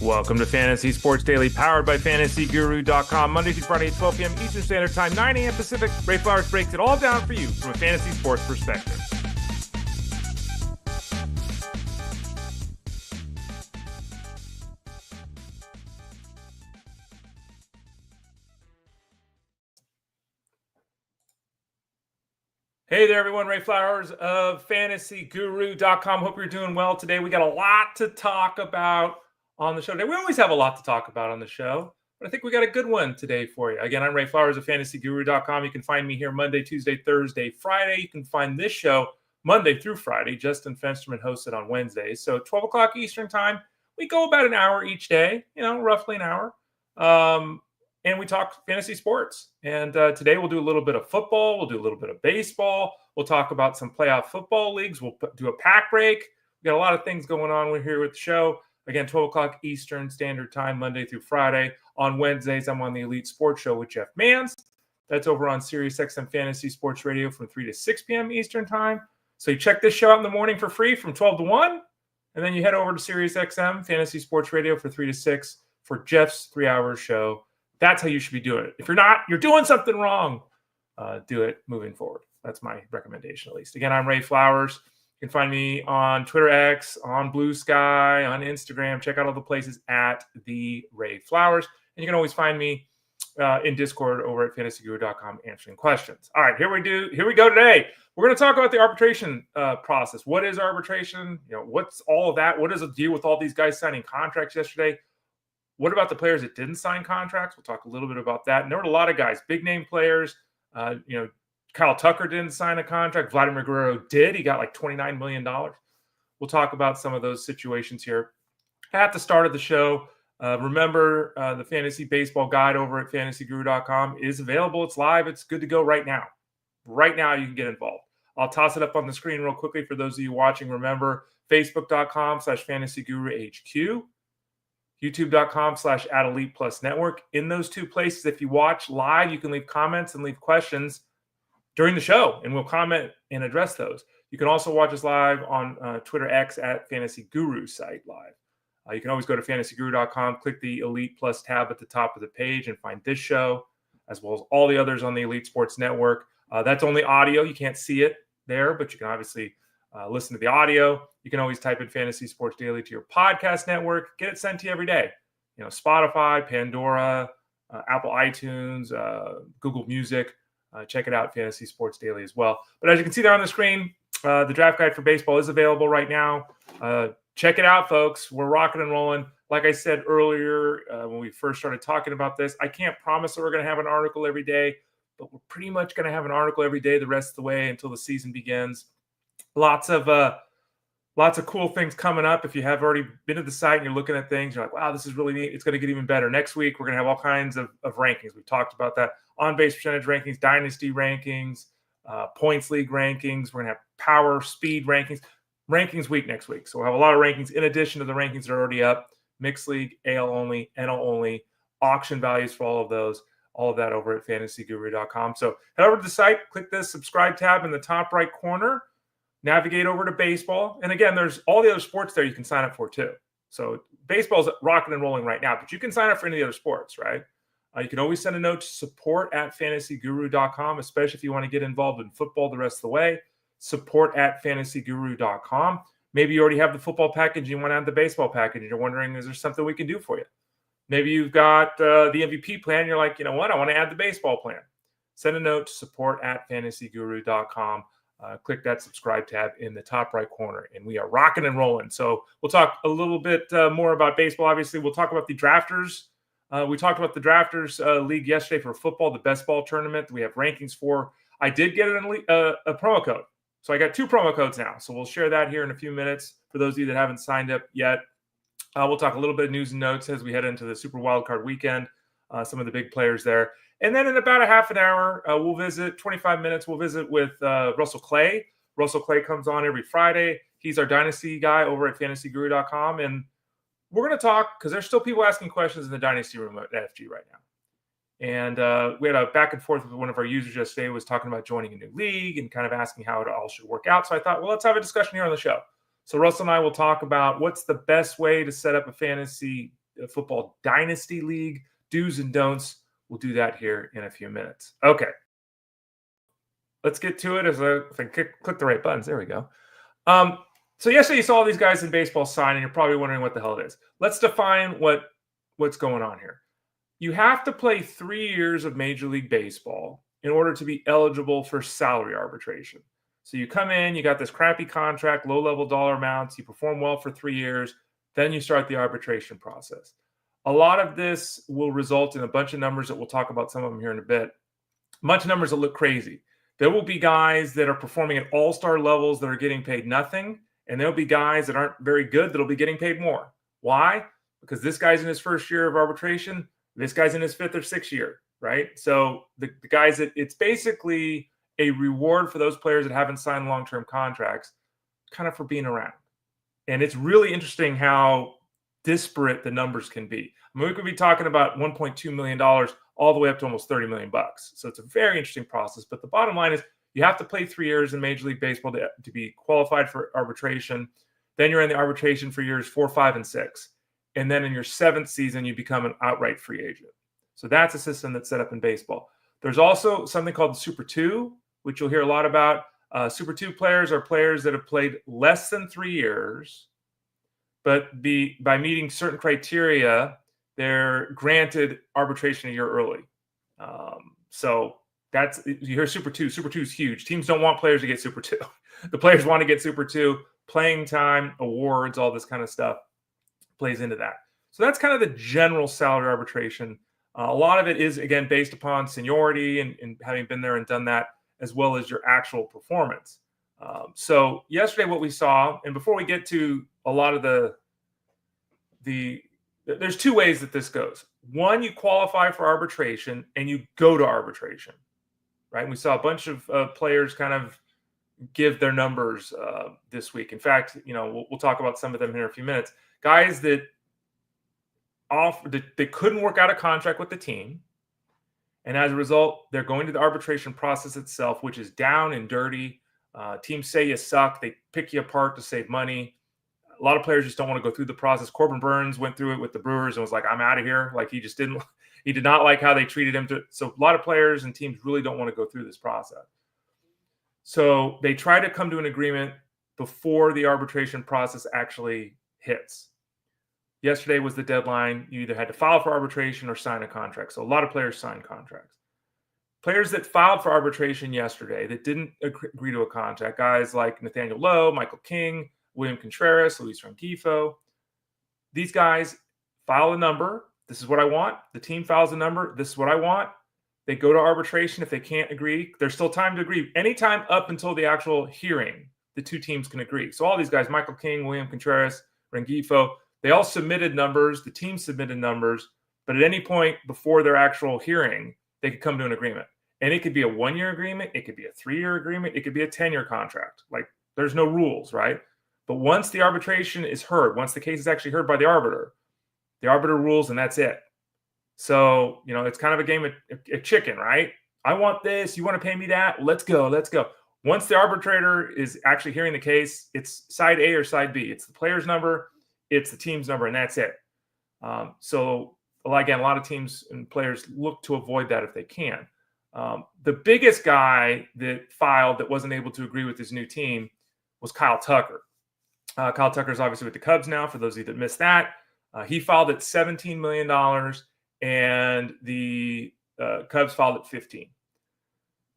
Welcome to Fantasy Sports Daily, powered by FantasyGuru.com. Monday through Friday at 12 p.m. Eastern Standard Time, 9 a.m. Pacific. Ray Flowers breaks it all down for you from a fantasy sports perspective. Hey there, everyone. Ray Flowers of FantasyGuru.com. Hope you're doing well today. We got a lot to talk about on the show today. We always have a lot to talk about on the show, but I think we got a good one today for you. Again, I'm Ray Flowers of FantasyGuru.com. You can find me here Monday, Tuesday, Thursday, Friday. You can find this show Monday through Friday. Justin Fensterman hosts it on Wednesdays. So 12 o'clock Eastern time. We go about an hour each day, roughly an hour. And we talk fantasy sports. And today we'll do a little bit of football. We'll do a little bit of baseball. We'll talk about some playoff football leagues. We'll do a pack break. We got a lot of things going on here with the show. Again, 12 o'clock Eastern Standard Time, Monday through Friday. On Wednesdays, I'm on the Elite Sports Show with Jeff Mans. That's over on SiriusXM Fantasy Sports Radio from 3 to 6 p.m. Eastern Time. So you check this show out in the morning for free from 12 to 1. And then you head over to SiriusXM Fantasy Sports Radio for 3 to 6 for Jeff's 3-hour show. That's how you should be doing it. If you're not, you're doing something wrong. Do it moving forward. That's my recommendation, at least. Again, I'm Ray Flowers. You can find me on Twitter X, on Blue Sky, on Instagram. Check out all the places at the Ray Flowers. And you can always find me in Discord over at fantasyguru.com answering questions. All right, here we go today. We're going to talk about the arbitration process. What is arbitration? What's all of that? What does it deal with all these guys signing contracts yesterday? What about the players that didn't sign contracts? We'll talk a little bit about that. And there were a lot of guys, big name players. Kyle Tucker didn't sign a contract. Vladimir Guerrero did. He got like $29 million. We'll talk about some of those situations here. At the start of the show, remember the Fantasy Baseball Guide over at fantasyguru.com is available. It's live. It's good to go right now. Right now, you can get involved. I'll toss it up on the screen real quickly for those of you watching. Remember, facebook.com/fantasyguruhq. YouTube.com/@ElitePlusNetwork. In those two places, if you watch live, you can leave comments and leave questions during the show, and we'll comment and address those. You can also watch us live on Twitter X at Fantasy Guru site live. You can always go to fantasyguru.com, click the Elite Plus tab at the top of the page, and find this show, as well as all the others on the Elite Sports Network. That's only audio. You can't see it there, but you can obviously listen to the audio. You can always type in Fantasy Sports Daily to your podcast network. Get it sent to you every day. Spotify, Pandora, Apple iTunes, Google Music. Check it out, Fantasy Sports Daily as well. But as you can see there on the screen, the draft guide for baseball is available right now. Check it out, folks. We're rocking and rolling. Like I said earlier when we first started talking about this, I can't promise that we're going to have an article every day, but we're pretty much going to have an article every day the rest of the way until the season begins. Lots of cool things coming up. If you have already been to the site and you're looking at things, you're like, wow, this is really neat. It's going to get even better. Next week, we're going to have all kinds of rankings. We've talked about that. On-base percentage rankings, dynasty rankings, points league rankings. We're going to have power, speed rankings. Rankings week next week. So we'll have a lot of rankings in addition to the rankings that are already up. Mixed league, AL only, NL only, auction values for all of those. All of that over at fantasyguru.com. So head over to the site, click the subscribe tab in the top right corner. Navigate over to baseball. And again, there's all the other sports there you can sign up for too. So baseball's rocking and rolling right now, but you can sign up for any of the other sports, right? You can always send a note to support@fantasyguru.com, especially if you want to get involved in football the rest of the way. Support@fantasyguru.com. Maybe you already have the football package, you want to add the baseball package, and you're wondering, is there something we can do for you? Maybe you've got the MVP plan. You're like, you know what? I want to add the baseball plan. Send a note to support@fantasyguru.com. Click that subscribe tab in the top right corner, and we are rocking and rolling. So we'll talk a little bit more about baseball. Obviously, we'll talk about the drafters. We talked about the drafters league yesterday for football, the best ball tournament that we have rankings for. I did get a promo code. So I got 2 promo codes now. So we'll share that here in a few minutes for those of you that haven't signed up yet. We'll talk a little bit of news and notes as we head into the Super Wildcard weekend, some of the big players there. And then in about a half an hour, we'll visit 25 minutes. We'll visit with Russell Clay. Russell Clay comes on every Friday. He's our Dynasty guy over at fantasyguru.com. And we're going to talk because there's still people asking questions in the Dynasty room at FG right now. And we had a back and forth with one of our users yesterday who was talking about joining a new league and kind of asking how it all should work out. So I thought, well, let's have a discussion here on the show. So Russell and I will talk about what's the best way to set up a fantasy Football Dynasty League do's and don'ts. We'll do that here in a few minutes. Okay. Let's get to it. If I click the right buttons, there we go. So yesterday you saw all these guys in baseball sign, and you're probably wondering what the hell it is. Let's define what's going on here. You have to play 3 years of Major League Baseball in order to be eligible for salary arbitration. So you come in, you got this crappy contract, low-level dollar amounts, you perform well for 3 years, then you start the arbitration process. A lot of this will result in a bunch of numbers that we'll talk about some of them here in a bit. A bunch of numbers that look crazy. There will be guys that are performing at all-star levels that are getting paid nothing, and there'll be guys that aren't very good that'll be getting paid more. Why? Because this guy's in his first year of arbitration, this guy's in his 5th or 6th year, right? So the guys that it's basically a reward for those players that haven't signed long-term contracts, kind of for being around. And it's really interesting how disparate the numbers can be. I mean, we could be talking about $1.2 million all the way up to almost $30 million. So it's a very interesting process. But the bottom line is you have to play 3 years in Major League Baseball to be qualified for arbitration. Then you're in the arbitration for years 4, 5, and 6. And then in your 7th season, you become an outright free agent. So that's a system that's set up in baseball. There's also something called the Super 2, which you'll hear a lot about. Super 2 players are players that have played less than 3 years, but by meeting certain criteria, they're granted arbitration a year early. So you hear Super 2. Super 2 is huge. Teams don't want players to get Super 2. The players want to get Super 2. Playing time, awards, all this kind of stuff plays into that. So that's kind of the general salary arbitration. A lot of it is, again, based upon seniority and having been there and done that, as well as your actual performance. So yesterday what we saw, and before we get to a lot of there's 2 ways that this goes. One, you qualify for arbitration and you go to arbitration, right? And we saw a bunch of players kind of give their numbers this week. In fact, we'll talk about some of them here in a few minutes. Guys that couldn't work out a contract with the team, and as a result, they're going to the arbitration process itself, which is down and dirty. Teams say you suck. They pick you apart to save money. A lot of players just don't want to go through the process. Corbin Burns went through it with the Brewers and was like, I'm out of here. Like he did not like how they treated him. So a lot of players and teams really don't want to go through this process. So they try to come to an agreement before the arbitration process actually hits. Yesterday was the deadline. You either had to file for arbitration or sign a contract. So a lot of players signed contracts. Players that filed for arbitration yesterday that didn't agree to a contract, guys like Nathaniel Lowe, Michael King, William Contreras, Luis Rengifo, these guys file a number. This is what I want. The team files a number. This is what I want. They go to arbitration. If they can't agree, there's still time to agree. Anytime up until the actual hearing, the 2 teams can agree. So all these guys, Michael King, William Contreras, Rengifo, they all submitted numbers. The team submitted numbers. But at any point before their actual hearing, they could come to an agreement. And it could be a 1-year agreement. It could be a 3-year agreement. It could be a 10-year contract. Like there's no rules, right? But once the arbitration is heard, once the case is actually heard by the arbiter rules, and that's it. So, it's kind of a game of chicken, right? I want this. You want to pay me that? Let's go. Once the arbitrator is actually hearing the case, it's side A or side B. It's the player's number. It's the team's number, and that's it. So, again, a lot of teams and players look to avoid that if they can. The biggest guy that filed that wasn't able to agree with his new team was Kyle Tucker. Kyle Tucker is obviously with the Cubs now, for those of you that missed that. He filed at $17 million, and the Cubs filed at $15 million.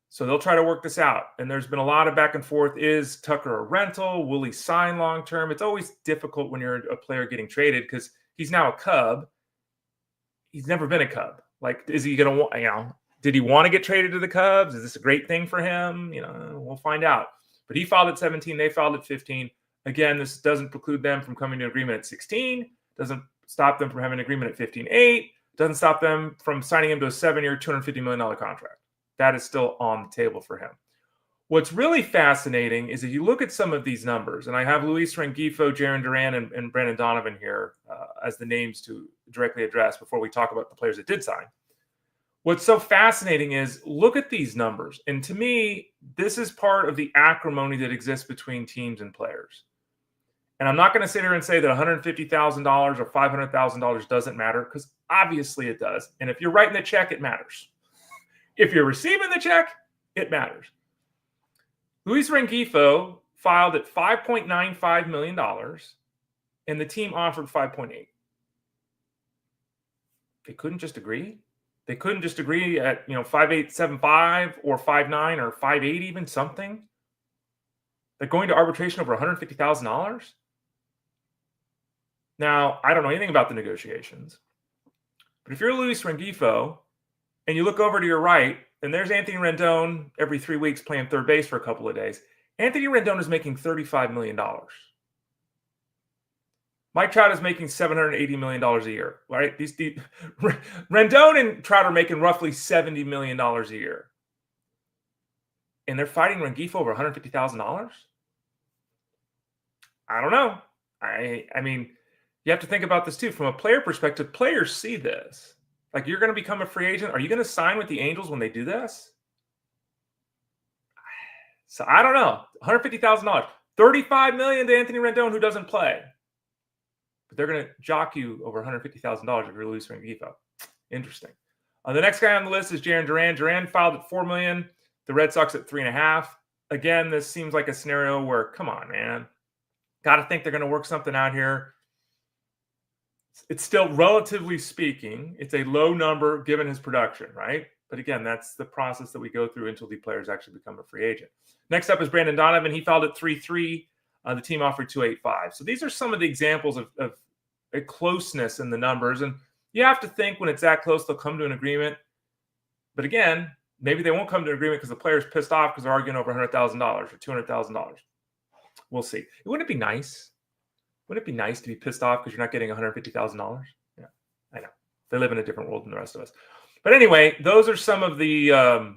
So they'll try to work this out. And there's been a lot of back and forth. Is Tucker a rental? Will he sign long-term? It's always difficult when you're a player getting traded because he's now a Cub. He's never been a Cub. Like, is he going to, did he want to get traded to the Cubs? Is this a great thing for him? We'll find out. But he filed at 17. They filed at 15. Again, this doesn't preclude them from coming to an agreement at 16. Doesn't stop them from having an agreement at 15.8. Doesn't stop them from signing him to a 7-year, $250 million contract. That is still on the table for him. What's really fascinating is if you look at some of these numbers, and I have Luis Rengifo, Jarren, Duran, and Brandon Donovan here as the names to directly address before we talk about the players that did sign. What's so fascinating is look at these numbers. And to me, this is part of the acrimony that exists between teams and players. And I'm not going to sit here and say that $150,000 or $500,000 doesn't matter, because obviously it does. And if you're writing the check, it matters. If you're receiving the check, it matters. Luis Rengifo filed at $5.95 million, and the team offered 5.8. They couldn't just agree. They couldn't just agree at 5.875 or 5.9 or 5.8, even something. They're going to arbitration over $150,000. Now, I don't know anything about the negotiations, but if you're Luis Rengifo and you look over to your right, and there's Anthony Rendon every 3 weeks playing third base for a couple of days. Anthony Rendon is making $35 million. Mike Trout is making $780 million a year, right? Rendon and Trout are making roughly $70 million a year. And they're fighting Rengifo over $150,000? I don't know. I mean, you have to think about this too. From a player perspective, players see this. Like, you're going to become a free agent. Are you going to sign with the Angels when they do this? So I don't know. $150,000. $35 million to Anthony Rendon, who doesn't play. But they're going to jock you over $150,000 if you're Luis Rengifo. Interesting. The next guy on the list is Jarren Duran. Duran filed at $4 million. The Red Sox at $3.5 million. Again, this seems like a scenario where, come on, man. Got to think they're going to work something out here. It's still, relatively speaking, it's a low number given his production, right? But again, that's the process that we go through until the players actually become a free agent. Next up is Brandon Donovan. He filed at 3.3. The team offered 2.85. So these are some of the examples of a closeness in the numbers. And you have to think when it's that close, they'll come to an agreement. But again, maybe they won't come to an agreement because the player's pissed off because they're arguing over $100,000 or $200,000. We'll see. Wouldn't it be nice? Wouldn't it be nice to be pissed off because you're not getting $150,000? Yeah, I know. They live in a different world than the rest of us. But anyway, those are some of the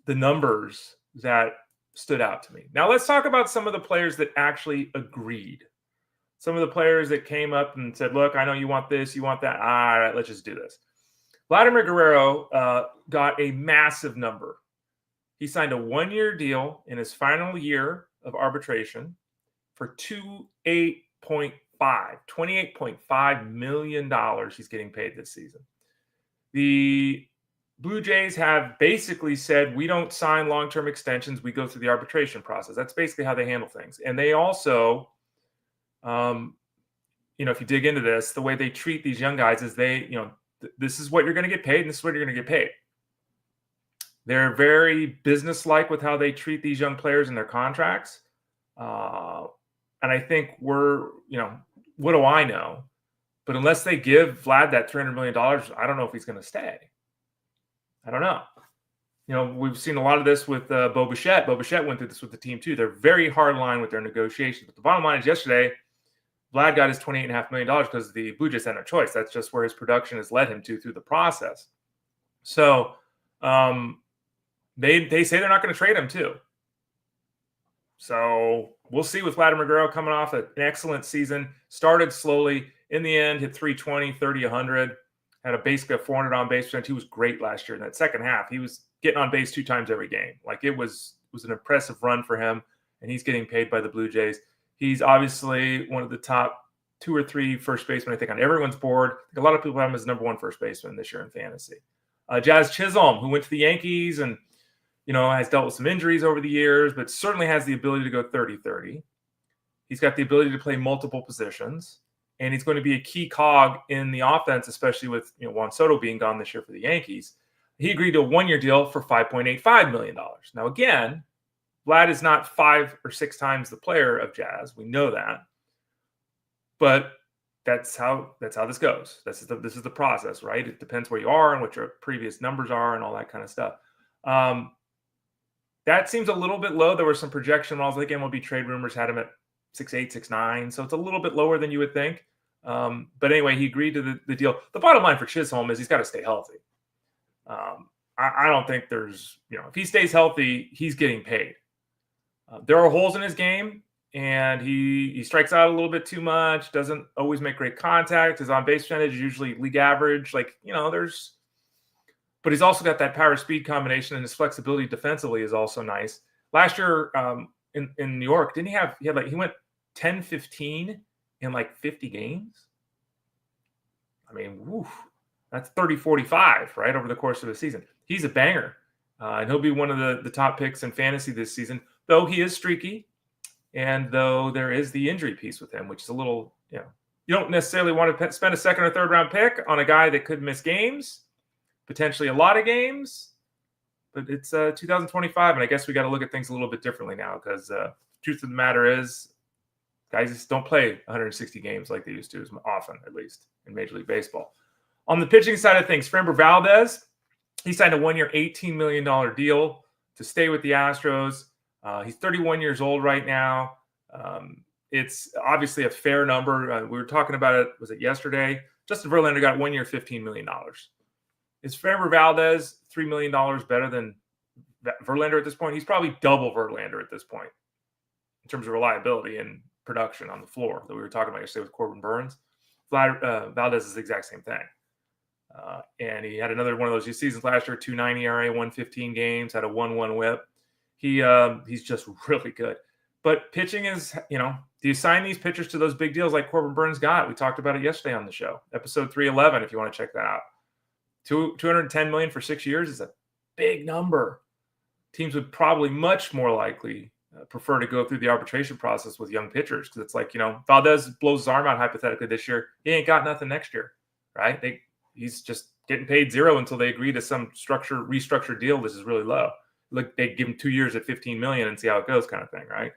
numbers that stood out to me. Now let's talk about some of the players that actually agreed. Some of the players that came up and said, look, I know you want this, you want that. All right, let's just do this. Vladimir Guerrero got a massive number. He signed a 1-year deal in his final year of arbitration for $28.5 million he's getting paid this season. The Blue Jays have basically said, we don't sign long-term extensions. We go through the arbitration process. That's basically how they handle things. And they also, if you dig into this, the way they treat these young guys is this is what you're going to get paid and this is what you're going to get paid. They're very businesslike with how they treat these young players in their contracts. And I think what do I know? But unless they give Vlad that $300 million, I don't know if he's going to stay. I don't know. We've seen a lot of this with Bo Bichette. Bo Bichette went through this with the team too. They're very hard line with their negotiations. But the bottom line is yesterday, Vlad got his $28.5 million because the Blue Jays had no choice. That's just where his production has led him to through the process. So they say they're not going to trade him too. So we'll see with Vladimir Guerrero coming off an excellent season. Started slowly. In the end, hit 320, 30, 100. Had basically a 400 on base percentage. He was great last year. In that second half, he was getting on base 2 times every game. Like, it was an impressive run for him, and he's getting paid by the Blue Jays. He's obviously one of the top 2 or 3 first basemen, I think, on everyone's board. I think a lot of people have him as number 1 first baseman this year in fantasy. Jazz Chisholm, who went to the Yankees and has dealt with some injuries over the years, but certainly has the ability to go 30-30. He's got the ability to play multiple positions, and he's going to be a key cog in the offense, especially with Juan Soto being gone this year for the Yankees. He agreed to a 1-year deal for $5.85 million. Now, again, Vlad is not 5 or 6 times the player of Jazz. We know that. But that's how this goes. This is the process, right? It depends where you are and what your previous numbers are and all that kind of stuff. That seems a little bit low. There were some projection models. I think MLB trade rumors had him at 6'8", 6'9", so it's a little bit lower than you would think. But anyway, he agreed to the deal. The bottom line for Chisholm is he's got to stay healthy. I don't think there's, if he stays healthy, he's getting paid. There are holes in his game, and he strikes out a little bit too much, doesn't always make great contact. His on-base percentage is usually league average. But he's also got that power-speed combination, and his flexibility defensively is also nice. Last year in New York, he went 10-15 in like 50 games. I mean, woof, that's 30-45, right, over the course of the season. He's a banger. And he'll be one of the top picks in fantasy this season, though he is streaky. And though there is the injury piece with him, which is a little, you don't necessarily want to spend a second or third round pick on a guy that could miss games, potentially a lot of games. But it's 2025, and I guess we got to look at things a little bit differently now because truth of the matter is guys just don't play 160 games like they used to as often, at least in Major League Baseball. On the pitching side of things, Framber Valdez, he signed a one-year, $18 million deal to stay with the Astros. He's 31 years old right now. It's obviously a fair number. We were talking about it, was it yesterday? Justin Verlander got 1 year, $15 million. Is Framber Valdez $3 million better than Verlander at this point? He's probably double Verlander at this point in terms of reliability and production on the floor that we were talking about yesterday with Corbin Burns. Valdez is the exact same thing. And he had another one of those seasons last year, 2.90 ERA, 115 games, had a 1-1 whip. He's just really good. But pitching is, do you sign these pitchers to those big deals like Corbin Burns got? We talked about it yesterday on the show, episode 311, if you want to check that out. $210 million for 6 years is a big number. Teams would probably much more likely prefer to go through the arbitration process with young pitchers because it's like, Valdez blows his arm out hypothetically this year. He ain't got nothing next year, right? He's just getting paid zero until they agree to some restructured deal. This is really low. Like they give him 2 years at $15 million and see how it goes, kind of thing, right?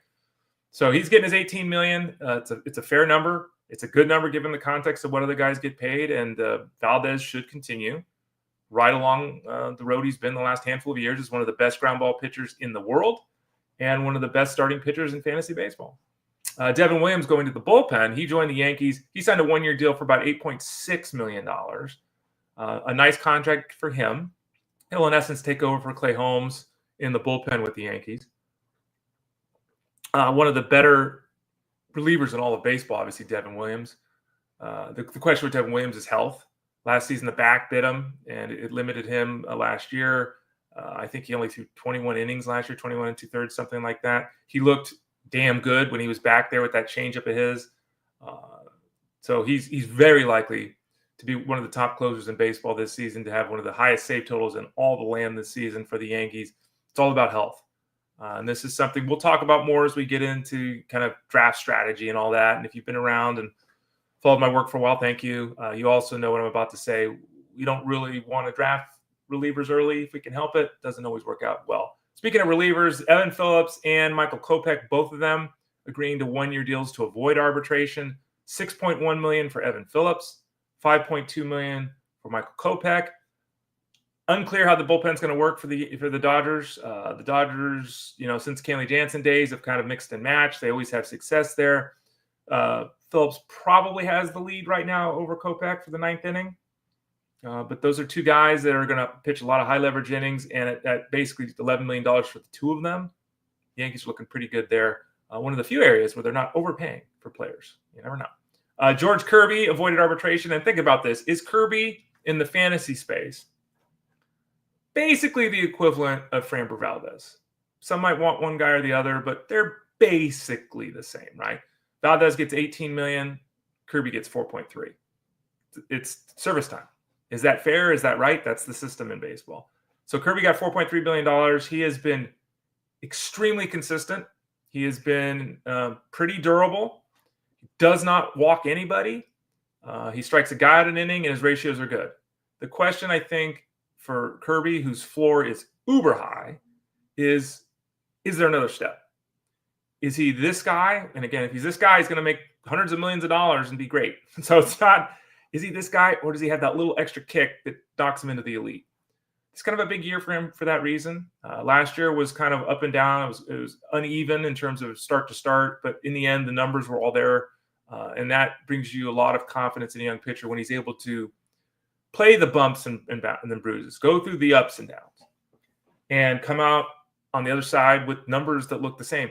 So he's getting his $18 million. It's a fair number. It's a good number given the context of what other guys get paid, and Valdez should continue right along the road he's been the last handful of years. Is one of the best ground ball pitchers in the world, and one of the best starting pitchers in fantasy baseball. Devin Williams going to the bullpen. He joined the Yankees. He signed a one-year deal for about $8.6 million. A nice contract for him. He'll, in essence, take over for Clay Holmes in the bullpen with the Yankees. One of the better relievers in all of baseball, obviously, Devin Williams. The question with Devin Williams is health. Last season, the back bit him, and it limited him last year. I think he only threw 21 innings last year, 21 2/3, something like that. He looked damn good when he was back there with that changeup of his. So he's very likely to be one of the top closers in baseball this season, to have one of the highest save totals in all the land this season for the Yankees. It's all about health. And this is something we'll talk about more as we get into kind of draft strategy and all that. And if you've been around and followed my work for a while, thank you. You also know what I'm about to say. We don't really want to draft relievers early if we can help it. Doesn't always work out well. Speaking of relievers, Evan Phillips and Michael Kopech, both of them agreeing to one-year deals to avoid arbitration. $6.1 million for Evan Phillips, $5.2 million for Michael Kopech. Unclear how the bullpen's going to work for the Dodgers. The Dodgers, since Kenley Jansen days, have kind of mixed and matched. They always have success there. Phillips probably has the lead right now over Kopech for the ninth inning. But those are two guys that are going to pitch a lot of high leverage innings, and at basically $11 million for the two of them, the Yankees are looking pretty good there. One of the few areas where they're not overpaying for players. You never know. George Kirby avoided arbitration. And think about this. Is Kirby in the fantasy space basically the equivalent of Framber Valdez? Some might want one guy or the other, but they're basically the same, right? Valdez gets $18 million. Kirby gets $4.3. It's service time. Is that fair? Is that right? That's the system in baseball. So Kirby got $4.3 billion. He has been extremely consistent. He has been pretty durable. He does not walk anybody. He strikes a guy out an inning, and his ratios are good. The question, I think, for Kirby, whose floor is uber high, is there another step? Is he this guy? And again, if he's this guy, he's going to make hundreds of millions of dollars and be great. So it's not, is he this guy, or does he have that little extra kick that knocks him into the elite? It's kind of a big year for him for that reason. Last year was kind of up and down. It was uneven in terms of start to start, but in the end, the numbers were all there. And that brings you a lot of confidence in a young pitcher when he's able to play the bumps and then bruises, go through the ups and downs, and come out on the other side with numbers that look the same.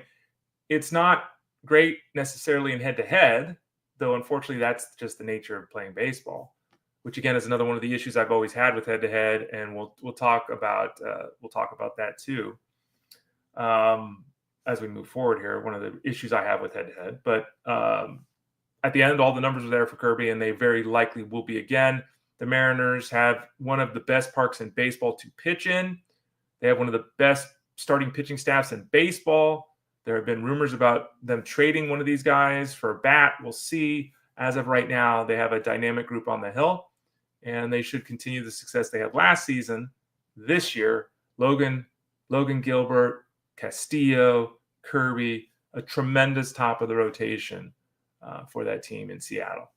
It's not great necessarily in head-to-head, though unfortunately that's just the nature of playing baseball, which again is another one of the issues I've always had with head-to-head, and we'll talk about that too. as we move forward here, one of the issues I have with head-to-head. But at the end, all the numbers are there for Kirby, and they very likely will be again. The Mariners have one of the best parks in baseball to pitch in. They have one of the best starting pitching staffs in baseball. There have been rumors about them trading one of these guys for a bat. We'll see. As of right now, they have a dynamic group on the hill, and they should continue the success they had last season. This year, Logan Gilbert, Castillo, Kirby, a tremendous top of the rotation for that team in Seattle.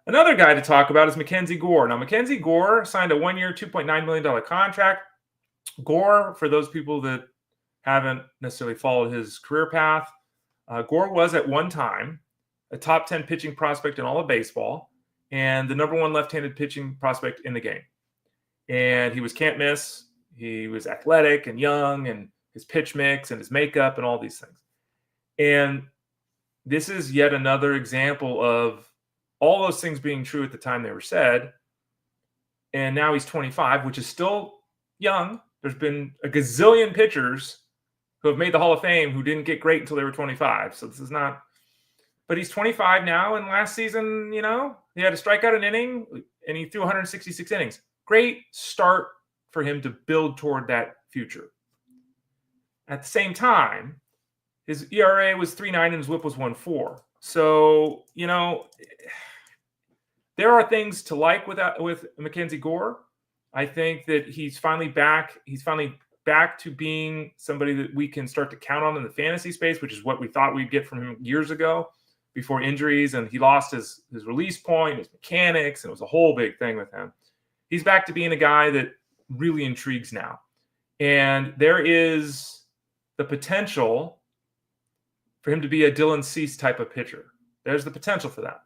Another guy to talk about is MacKenzie Gore. Now, MacKenzie Gore signed a one-year, $2.9 million contract. Gore, for those people that haven't necessarily followed his career path, Gore was at one time a top 10 pitching prospect in all of baseball and the number one left-handed pitching prospect in the game. And he was can't miss. He was athletic and young, and his pitch mix and his makeup and all these things. And this is yet another example of all those things being true at the time they were said. And now he's 25, which is still young. There's been a gazillion pitchers who have made the Hall of Fame who didn't get great until they were 25. So this is not, but he's 25 now. And last season, he had to strike out an inning and he threw 166 innings. Great start for him to build toward that future. At the same time, his ERA was 3.9 and his WHIP was 1.4. So, there are things to like with MacKenzie Gore. I think that he's finally back. He's finally back to being somebody that we can start to count on in the fantasy space, which is what we thought we'd get from him years ago before injuries. And he lost his release point, his mechanics, and it was a whole big thing with him. He's back to being a guy that really intrigues now. And there is the potential for him to be a Dylan Cease type of pitcher. There's the potential for that.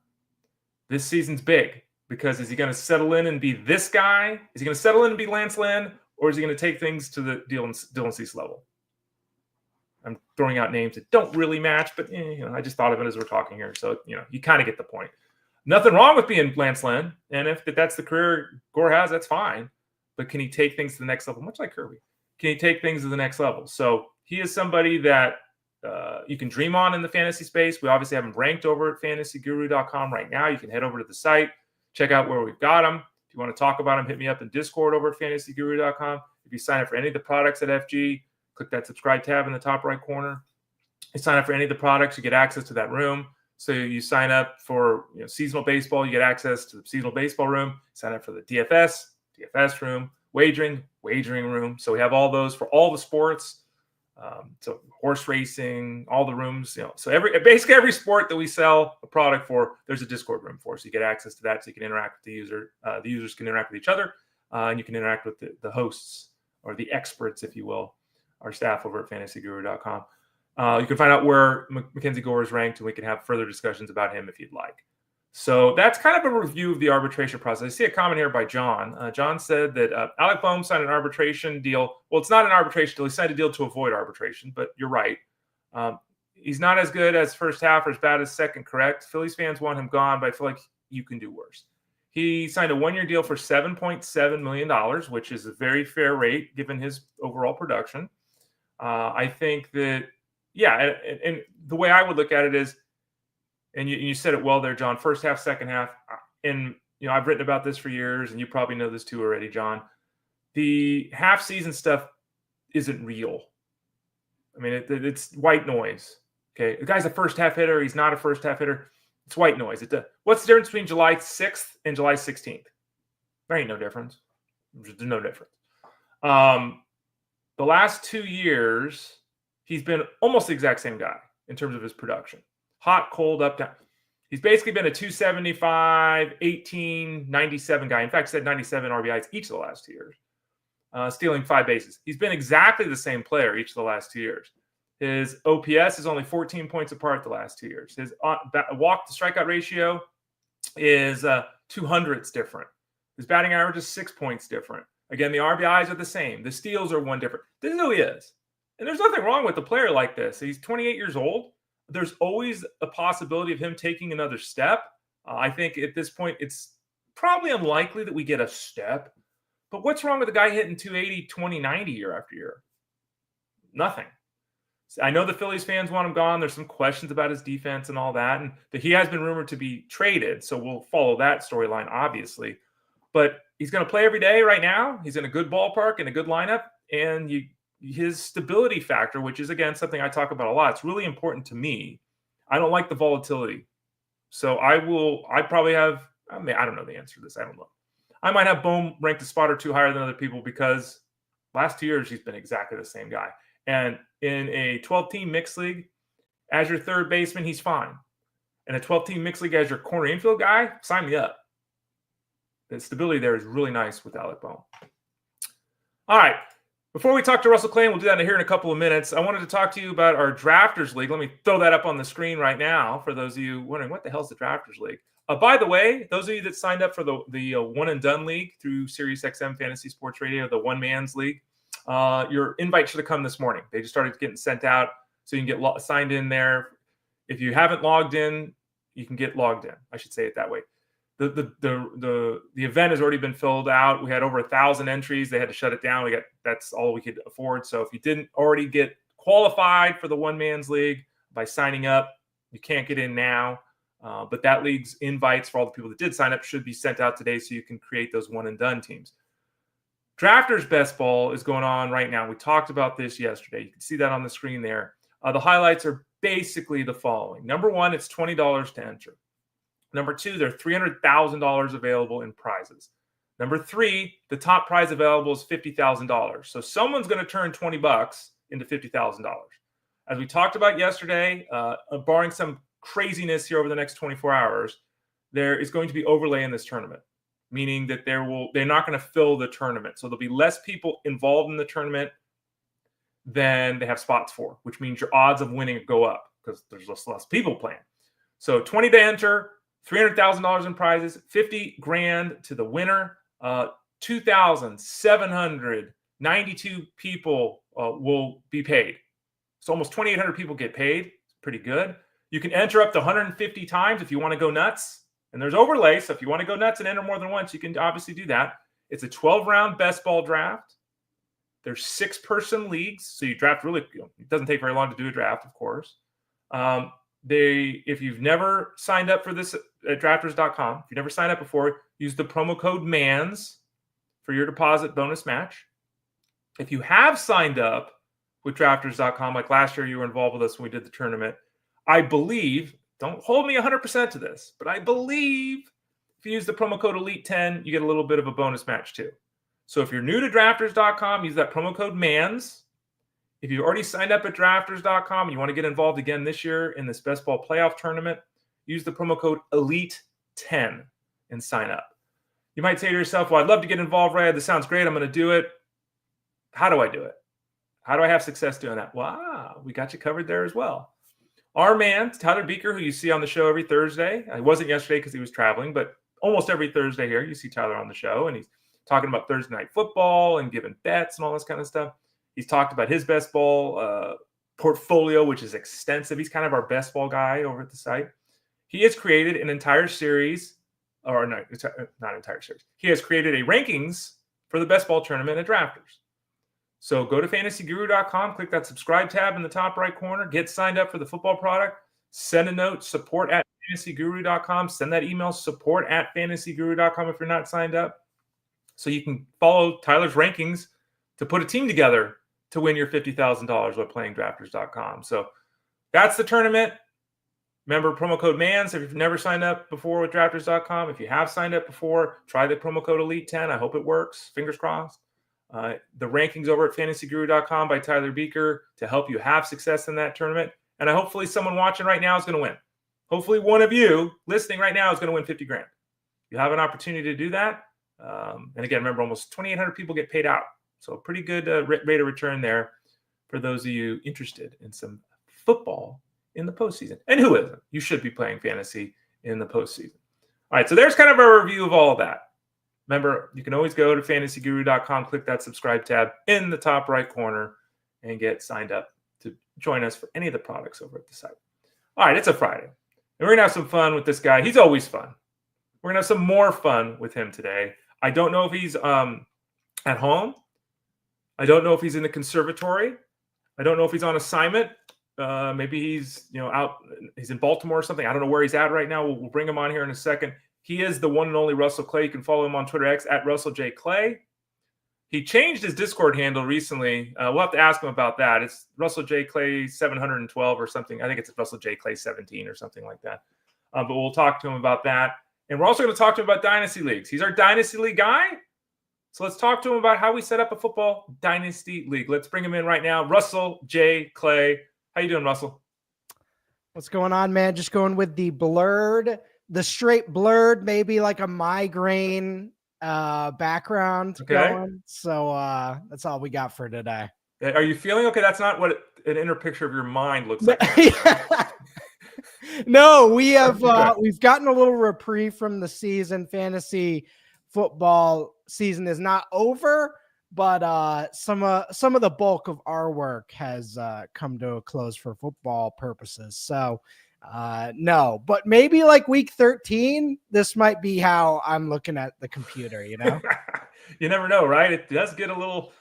This season's big because is he going to settle in and be this guy? Is he going to settle in and be Lance Lynn? Or is he going to take things to the Dylan Cease level? I'm throwing out names that don't really match, but I just thought of it as we're talking here. So, you kind of get the point. Nothing wrong with being Lance Lynn. And if that's the career Gore has, that's fine. But can he take things to the next level? Much like Kirby. Can he take things to the next level? So he is somebody that you can dream on in the fantasy space. We obviously have him ranked over at fantasyguru.com right now. You can head over to the site, check out where we've got him. If you want to talk about him, hit me up in Discord over at fantasyguru.com. If you sign up for any of the products at FG, click that subscribe tab in the top right corner. You sign up for any of the products, you get access to that room. So you sign up for seasonal baseball, you get access to the seasonal baseball room. Sign up for the DFS room, wagering room. So we have all those for all the sports. So horse racing, all the rooms, so basically every sport that we sell a product for, there's a Discord room for. So you get access to that, so you can interact with the user. The users can interact with each other, and you can interact with the hosts or the experts, if you will, our staff over at fantasyguru.com. You can find out where MacKenzie Gore is ranked, and we can have further discussions about him if you'd like. So that's kind of a review of the arbitration process. I see a comment here by John. John said that Alec Bohm signed an arbitration deal. Well, it's not an arbitration deal. He signed a deal to avoid arbitration, but you're right. He's not as good as first half or as bad as second, correct? Phillies fans want him gone, but I feel like you can do worse. He signed a one-year deal for $7.7 million, which is a very fair rate given his overall production. I think that, and the way I would look at it is, and you said it well there, John, first half, second half. And, I've written about this for years, and you probably know this too already, John. The half season stuff isn't real. I mean, it's white noise. Okay. The guy's a first half hitter. He's not a first half hitter. It's white noise. What's the difference between July 6th and July 16th? There ain't no difference. There's no difference. The last 2 years, he's been almost the exact same guy in terms of his production. Hot, cold, up, down. He's basically been a 275, 18, 97 guy. In fact, he's had 97 RBIs each of the last 2 years, stealing 5 bases. He's been exactly the same player each of the last 2 years. His OPS is only 14 points apart the last 2 years. His walk to strikeout ratio is 200s different. His batting average is 6 points different. Again, the RBIs are the same. The steals are 1 different. This is who he is. And there's nothing wrong with a player like this. He's 28 years old. There's always a possibility of him taking another step. I think at this point, it's probably unlikely that we get a step. But what's wrong with a guy hitting 280, 20, 90 year after year? Nothing. I know the Phillies fans want him gone. There's some questions about his defense and all that. And he has been rumored to be traded. So we'll follow that storyline, obviously. But he's going to play every day right now. He's in a good ballpark and a good lineup. And his stability factor, which is, again, something I talk about a lot, it's really important to me. I don't like the volatility. So I probably have, I don't know the answer to this. I don't know. I might have Bohm ranked a spot or two higher than other people because last 2 years he's been exactly the same guy. And in a 12-team mixed league, as your third baseman, he's fine. In a 12-team mixed league, as your corner infield guy, sign me up. The stability there is really nice with Alec Bohm. All right. Before we talk to Russell Clay, we'll do that here in a couple of minutes. I wanted to talk to you about our Drafters League. Let me throw that up on the screen right now for those of you wondering, what the hell is the Drafters League? By the way, those of you that signed up for the One and Done League through SiriusXM Fantasy Sports Radio, the One Man's League, your invite should have come this morning. They just started getting sent out, so you can get signed in there. If you haven't logged in, you can get logged in. I should say it that way. The event has already been filled out. We had over 1,000 entries. They had to shut it down. That's all we could afford. So if you didn't already get qualified for the One Man's League by signing up, you can't get in now. But that league's invites for all the people that did sign up should be sent out today, so you can create those one and done teams. Drafters Best Ball is going on right now. We talked about this yesterday. You can see that on the screen there. The highlights are basically the following. Number one, it's $20 to enter. Number two, there are $300,000 available in prizes. Number three, the top prize available is $50,000. So someone's going to turn $20 into $50,000. As we talked about yesterday, barring some craziness here over the next 24 hours, there is going to be overlay in this tournament, meaning that they're not going to fill the tournament. So there'll be less people involved in the tournament than they have spots for, which means your odds of winning go up because there's less people playing. So $20 to enter, $300,000 in prizes, $50,000 to the winner. 2,792 people will be paid. So almost 2,800 people get paid. It's pretty good. You can enter up to 150 times if you want to go nuts. And there's overlay, so if you want to go nuts and enter more than once, you can obviously do that. It's a 12-round best ball draft. There's 6-person leagues, so you draft really. It doesn't take very long to do a draft, of course. If you've never signed up for this at drafters.com, if you never signed up before, use the promo code MANS for your deposit bonus match. If you have signed up with drafters.com, like last year you were involved with us when we did the tournament, I believe, don't hold me 100% to this, but I believe if you use the promo code ELITE10, you get a little bit of a bonus match too. So if you're new to drafters.com, use that promo code MANS. If you've already signed up at drafters.com and you want to get involved again this year in this best ball playoff tournament, use the promo code ELITE10 and sign up. You might say to yourself, well, I'd love to get involved, Ray. This sounds great. I'm going to do it. How do I do it? How do I have success doing that? Wow, we got you covered there as well. Our man, Tyler Beaker, who you see on the show every Thursday. He wasn't yesterday because he was traveling, but almost every Thursday here, you see Tyler on the show, and he's talking about Thursday night football and giving bets and all this kind of stuff. He's talked about his best ball portfolio, which is extensive. He's kind of our best ball guy over at the site. He has created an entire series, or no, it's not entire series. He has created a rankings for the best ball tournament at Drafters. So go to fantasyguru.com, click that subscribe tab in the top right corner, get signed up for the football product, send a note, support@fantasyguru.com, send that email, support@fantasyguru.com if you're not signed up, so you can follow Tyler's rankings to put a team together to win your $50,000 by playing drafters.com. So that's the tournament. Remember, promo code MANS if you've never signed up before with drafters.com. If you have signed up before, try the promo code ELITE10. I hope it works. Fingers crossed. The rankings over at fantasyguru.com by Tyler Beaker to help you have success in that tournament. And hopefully someone watching right now is going to win. Hopefully one of you listening right now is going to win $50,000. You have an opportunity to do that. And again, remember, almost 2,800 people get paid out. So a pretty good rate of return there for those of you interested in some football in the postseason. And who isn't? You should be playing fantasy in the postseason. All right, so there's kind of a review of all of that. Remember, you can always go to fantasyguru.com, click that subscribe tab in the top right corner, and get signed up to join us for any of the products over at the site. All right, it's a Friday, and we're going to have some fun with this guy. He's always fun. We're going to have some more fun with him today. I don't know if he's at home. I don't know if he's in the conservatory. I don't know if he's on assignment. Maybe he's out. He's in Baltimore or something. I don't know where he's at right now. We'll bring him on here in a second. He is the one and only Russell Clay. You can follow him on Twitter X at Russell J Clay. He changed his Discord handle recently. We'll have to ask him about that. It's Russell J Clay 712 or something. I think it's Russell J Clay 17 or something like that. But we'll talk to him about that. And we're also going to talk to him about Dynasty Leagues. He's our Dynasty League guy. So let's talk to him about how we set up a football Dynasty League. Let's bring him in right now. Russell J Clay. How you doing, Russell? What's going on, man? Just going with the straight blurred, maybe like a migraine background going. So that's all we got for today. Are you feeling okay? That's not what an inner picture of your mind looks like. No, we have we've gotten a little reprieve from the season. Fantasy football season is not over, but some of the bulk of our work has come to a close for football purposes. So no, but maybe like week 13, this might be how I'm looking at the computer, You never know, right? It does get a little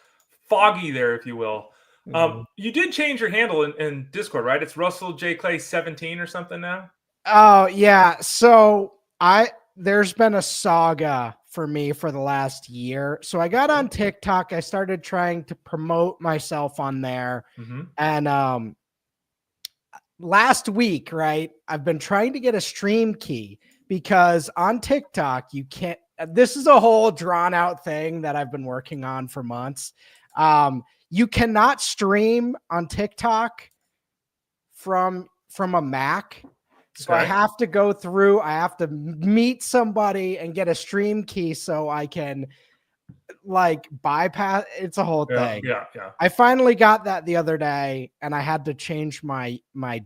foggy there, if you will. You did change your handle in Discord, right? It's Russell J Clay 17 or something now. Oh yeah. So there's been a saga for me for the last year. So I got on TikTok. I started trying to promote myself on there. And last week, right, I've been trying to get a stream key because on TikTok, you can't, this is a whole drawn out thing that I've been working on for months. You cannot stream on TikTok from a Mac. So I have to go through, I have to meet somebody and get a stream key so I can like bypass. It's a whole thing. Yeah. I finally got that the other day and I had to change my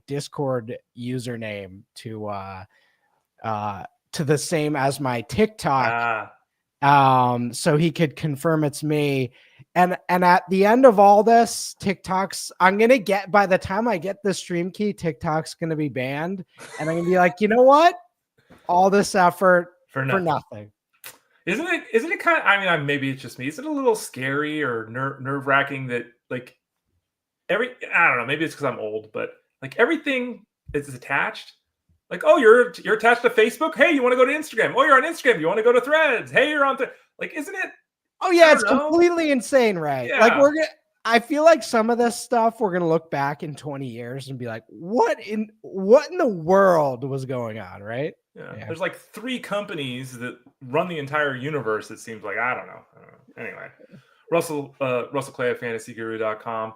Discord username to the same as my TikTok. So he could confirm it's me. And at the end of all this, TikTok's, by the time I get the stream key, TikTok's going to be banned. And I'm going to be like, you know what? All this effort for nothing. Isn't it kind of, I mean, maybe it's just me. Is it a little scary or nerve wracking that like I don't know, maybe it's because I'm old, but like everything is attached. Like, oh, you're attached to Facebook. Hey, you want to go to Instagram? Oh, you're on Instagram. You want to go to Threads? Hey, you're on like, isn't it? Oh yeah, it's completely insane, right? Yeah. Like I feel like some of this stuff we're gonna look back in 20 years and be like, what in the world was going on, right? Yeah. There's like 3 companies that run the entire universe. It seems like I don't know. Anyway, Russell Clay at fantasyguru.com.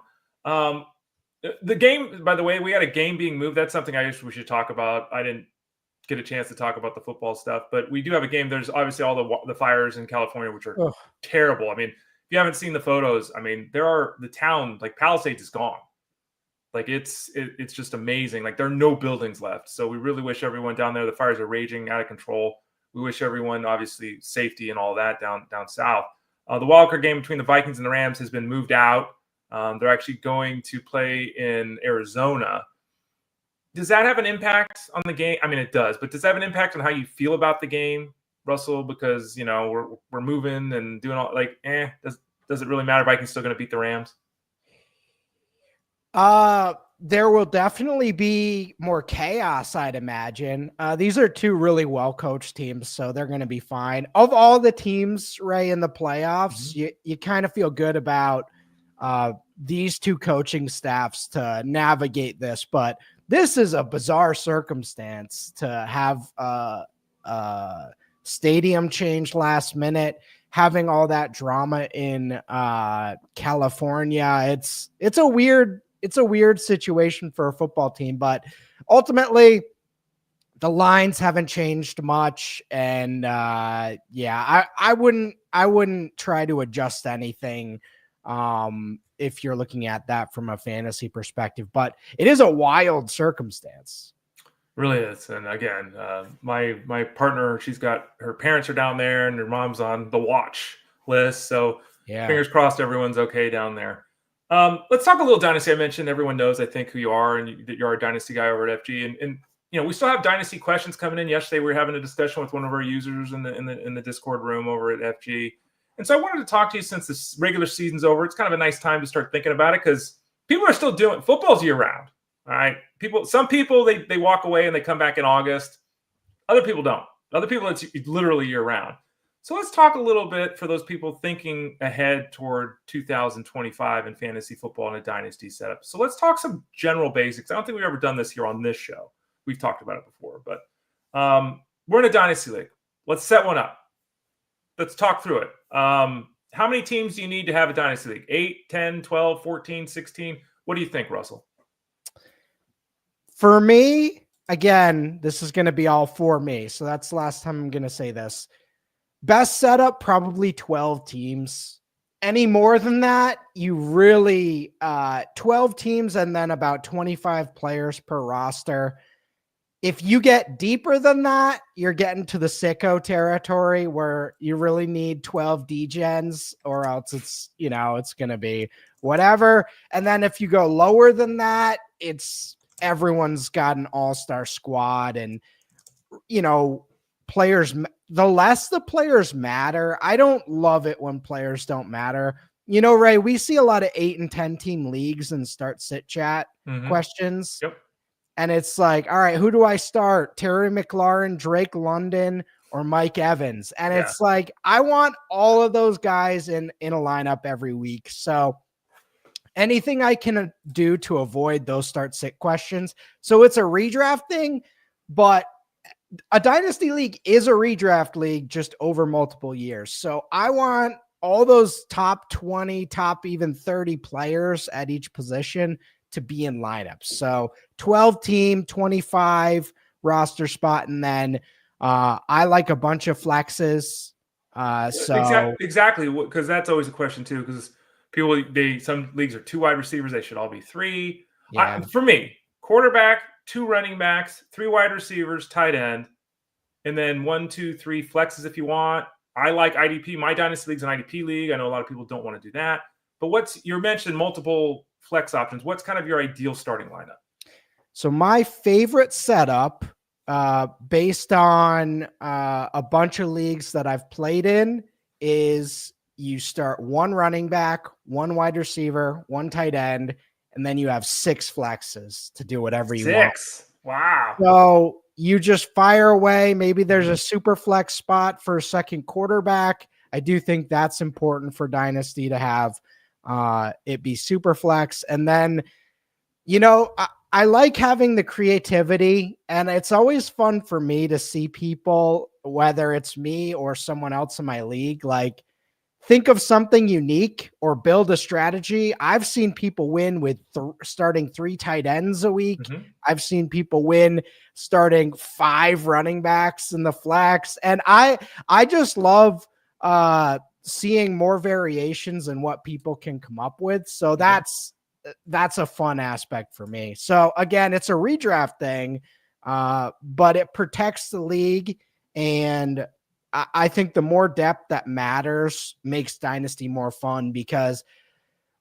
The game, by the way, we had a game being moved. That's something I wish we should talk about. I didn't get a chance to talk about the football stuff, but we do have a game. There's obviously all the fires in California, which are terrible. I mean, if you haven't seen the photos, I mean, the town, like Palisades is gone. Like it's just amazing. Like there are no buildings left. So we really wish everyone down there, the fires are raging out of control. We wish everyone obviously safety and all that down south. The wildcard game between the Vikings and the Rams has been moved out. They're actually going to play in Arizona. Does that have an impact on the game? I mean, it does, but does that have an impact on how you feel about the game, Russell? Because, we're moving and doing all does it really matter? Vikings still going to beat the Rams? There will definitely be more chaos, I'd imagine. These are 2 really well-coached teams, so they're going to be fine. Of all the teams, Ray, in the playoffs, you kind of feel good about these 2 coaching staffs to navigate this, but this is a bizarre circumstance to have a stadium change last minute, having all that drama in California. It's a weird situation for a football team, but ultimately the lines haven't changed much. And I wouldn't try to adjust anything if you're looking at that from a fantasy perspective, but it is a wild circumstance. Really is. And again, my partner, her parents are down there and her mom's on the watch list. So fingers crossed everyone's okay down there. Let's talk a little Dynasty. I mentioned everyone knows, I think, who you are and that you're a Dynasty guy over at FG. And we still have Dynasty questions coming in. Yesterday we were having a discussion with one of our users in the Discord room over at FG. And so I wanted to talk to you since this regular season's over. It's kind of a nice time to start thinking about it because people are still doing football's year round. All right. Some people, they walk away and they come back in August. Other people don't. Other people, it's literally year round. So let's talk a little bit for those people thinking ahead toward 2025 in fantasy football and a dynasty setup. So let's talk some general basics. I don't think we've ever done this here on this show. We've talked about it before, but we're in a dynasty league. Let's set one up. Let's talk through it. How many teams do you need to have a dynasty league? 8, 10, 12, 14, 16? What do you think, Russell? For me, again, this is going to be all for me. So that's the last time I'm going to say this. Best setup, probably 12 teams. Any more than that, you really 12 teams and then about 25 players per roster. If you get deeper than that, you're getting to the sicko territory where you really need 12 degens, or else it's going to be whatever. And then if you go lower than that, it's everyone's got an all-star squad, and players, the less the players matter. I don't love it when players don't matter. Ray, we see a lot of 8 and 10 team leagues and start sit chat questions. Yep. And it's like, all right, who do I start? Terry McLaurin, Drake London, or Mike Evans? And it's like, I want all of those guys in a lineup every week. So anything I can do to avoid those start sit questions. So it's a redraft thing, but a dynasty league is a redraft league just over multiple years. So I want all those top 20, top even 30 players at each position to be in lineups. So 12 team, 25 roster spot. And then I like a bunch of flexes. Exactly. Because that's always a question too. Because some leagues are 2 wide receivers. They should all be 3. Yeah. For me, quarterback, 2 running backs, 3 wide receivers, tight end, and then 1, 2, 3 flexes if you want. I like IDP. My dynasty league's an IDP league. I know a lot of people don't want to do that. But you mentioned multiple flex options. What's kind of your ideal starting lineup? So my favorite setup, based on a bunch of leagues that I've played in, is you start 1 running back, 1 wide receiver, 1 tight end, and then you have 6 flexes to do whatever you want. 6. Wow. So you just fire away. Maybe there's a super flex spot for a second quarterback. I do think that's important for Dynasty to have it be super flex. And then, I like having the creativity, and it's always fun for me to see people, whether it's me or someone else in my league, like think of something unique or build a strategy. I've seen people win with starting 3 tight ends a week. I've seen people win starting 5 running backs in the flex. And I just love seeing more variations in what people can come up with. So that's a fun aspect for me. So again, it's a redraft thing, but it protects the league. And I think the more depth that matters makes Dynasty more fun, because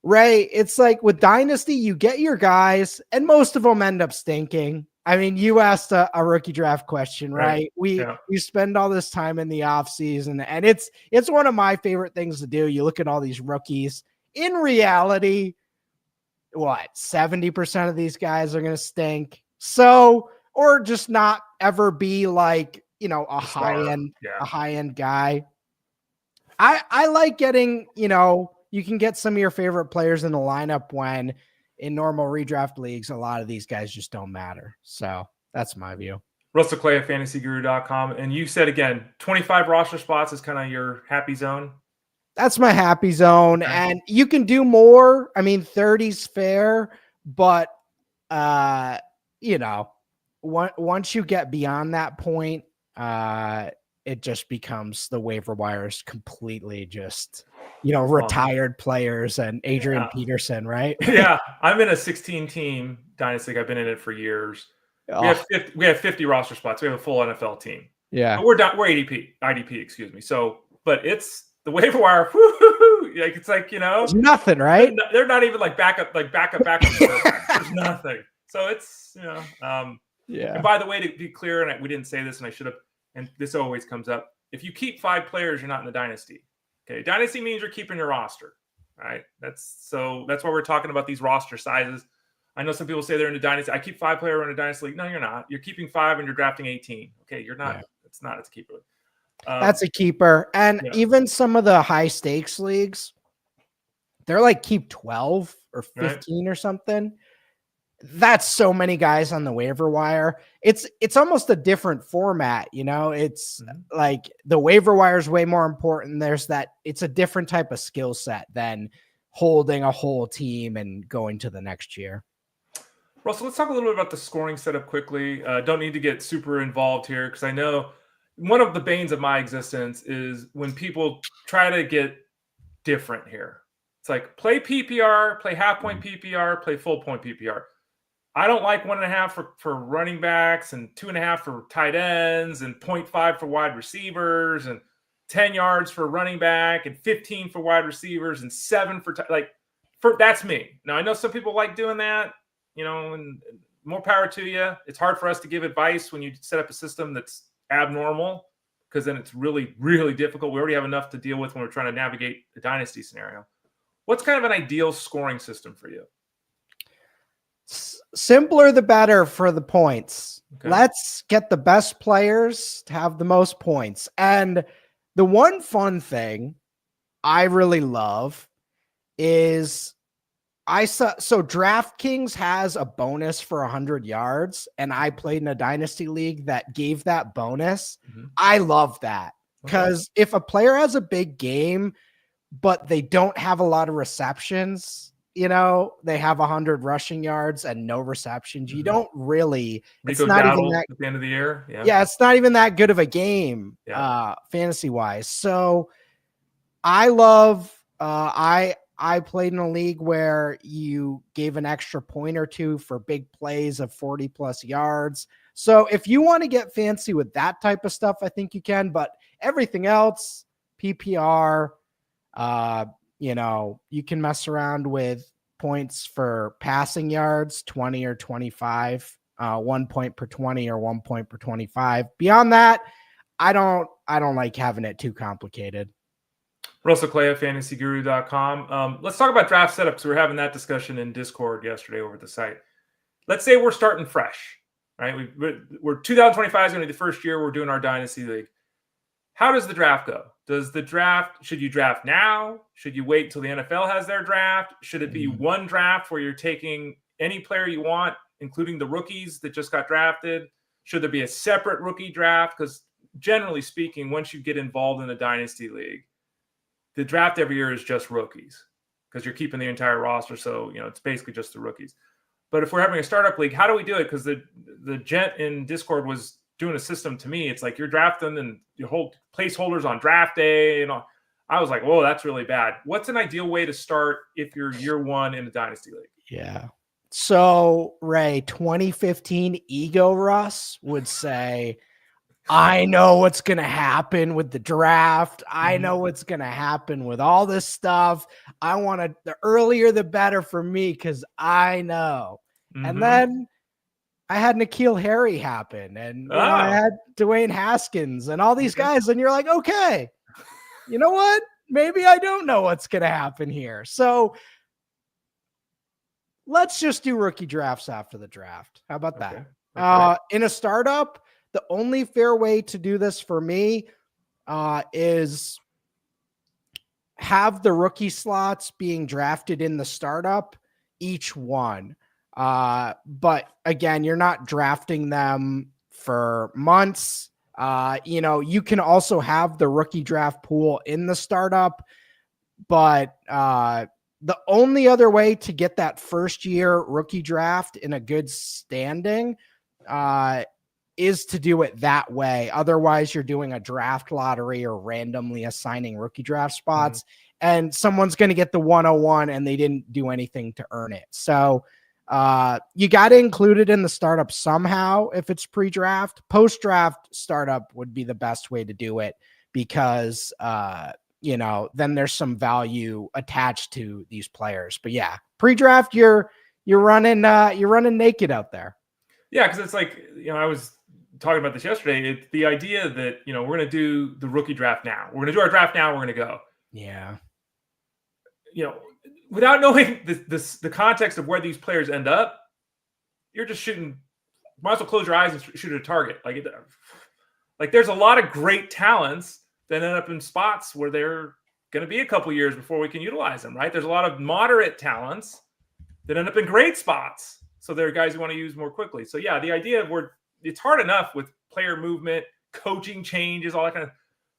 Ray, it's like with Dynasty, you get your guys and most of them end up stinking. I mean, you asked a rookie draft question, right? We spend all this time in the off season, and it's one of my favorite things to do. You look at all these rookies. In reality, 70% of these guys are going to stink. So, or just not ever be like, a high end guy. I like getting, you can get some of your favorite players in the lineup when in normal redraft leagues, a lot of these guys just don't matter. So that's my view. Russell Clay at fantasyguru.com. And you said again, 25 roster spots is kind of your happy zone. That's my happy zone. Okay. And you can do more. I mean, 30's fair, but once you get beyond that point, it just becomes the waiver wires completely just, retired players and Adrian Peterson, right? Yeah. I'm in a 16-team dynasty. I've been in it for years. Oh. We have 50 roster spots. We have a full NFL team. Yeah. But we're IDP, excuse me. So, but it's the waiver wire. Like it's like, There's nothing, right? They're not even like backup. There's nothing. So it's, yeah. And by the way, to be clear, and we didn't say this, and I should have, and this always comes up. If you keep 5 players, you're not in the dynasty. Okay. Dynasty means you're keeping your roster. right? That's why we're talking about these roster sizes. I know some people say they're in a dynasty. I keep 5-player in a dynasty league. No, you're not. You're keeping 5 and you're drafting 18. Okay, you're not. Yeah. It's not. It's a keeper. That's a keeper. And even some of the high stakes leagues, they're like keep 12 or 15 or something. That's so many guys on the waiver wire. It's almost a different format, you know. It's like the waiver wire is way more important. There's that. It's a different type of skill set than holding a whole team and going to the next year. Russell, let's talk a little bit about the scoring setup quickly. Don't need to get super involved here because I know one of the banes of my existence is when people try to get different here. It's like play PPR, play half point PPR, play full point PPR. I don't like 1.5 for running backs and 2.5 for tight ends and 0.5 for wide receivers and 10 yards for running back and 15 for wide receivers and 7 for that's me. Now I know some people like doing that, you know, and more power to you. It's hard for us to give advice when you set up a system that's abnormal because then it's really, really difficult. We already have enough to deal with when we're trying to navigate the dynasty scenario. What's kind of an ideal scoring system for you? Simpler the better for the points. Okay. Let's get the best players to have the most points. And the one fun thing I really love is so DraftKings has a bonus for 100 yards, and I played in a dynasty league that gave that bonus. I love that because if a player has a big game, but they don't have a lot of receptions, you know, they have 100 rushing yards and no receptions. You don't really, it's not even that at the end of the year. Yeah. It's not even that good of a game, fantasy wise. So I love, I played in a league where you gave an extra point or two for big plays of 40 plus yards. So if you want to get fancy with that type of stuff, I think you can, but everything else, PPR, you know, you can mess around with points for passing yards, 20 or 25, 1 point per 20 or 1 point per 25. Beyond that, I don't like having it too complicated. Russell Clay at fantasyguru.com. Let's talk about draft setups. We were having that discussion in Discord yesterday over at the site. Let's say we're starting fresh, right? We're 2025 is going to be the first year we're doing our dynasty league. How does the draft go? Should you draft now? Should you wait until the NFL has their draft? Should it be one draft where you're taking any player you want, including the rookies that just got drafted? Should there be a separate rookie draft? Because generally speaking, once you get involved in a dynasty league, the draft every year is just rookies because you're keeping the entire roster. So, you know, it's basically just the rookies. But if we're having a startup league, how do we do it? Because the gent in Discord was doing a system to me. It's like you're drafting and you hold placeholders on draft day and all. I was like, whoa, that's really bad. What's an ideal way to start if you're year one in a dynasty league? Yeah. So Ray, 2015 Ego Russ would say, I know what's going to happen with the draft. I know what's going to happen with all this stuff. I want the earlier, the better for me. Cause I know. And then I had N'Keal Harry happen, and I had Dwayne Haskins and all these guys. And you're like, okay, you know what? Maybe I don't know what's going to happen here. So let's just do rookie drafts after the draft. How about that? Okay. In a startup, the only fair way to do this for me is have the rookie slots being drafted in the startup, each one. But again, you're not drafting them for months. You know, you can also have the rookie draft pool in the startup, but the only other way to get that first year rookie draft in a good standing is to do it that way. Otherwise, you're doing a draft lottery or randomly assigning rookie draft spots, and someone's going to get the 101 and they didn't do anything to earn it. So you got to include it in the startup somehow. If it's pre-draft, post-draft startup would be the best way to do it because, you know, then there's some value attached to these players. But yeah, pre-draft, you're running naked out there. Yeah. Cause it's like, you know, I was talking about this yesterday. It's the idea that, you know, we're going to do the rookie draft now. We're going to do our draft now. We're going to go. Yeah. You know, without knowing the context of where these players end up, you're just shooting. Might as well close your eyes and shoot at a target. Like there's a lot of great talents that end up in spots where they're going to be a couple years before we can utilize them, right? There's a lot of moderate talents that end up in great spots. So there are guys who want to use more quickly. So yeah, the idea of it's hard enough with player movement, coaching changes, all that kind of,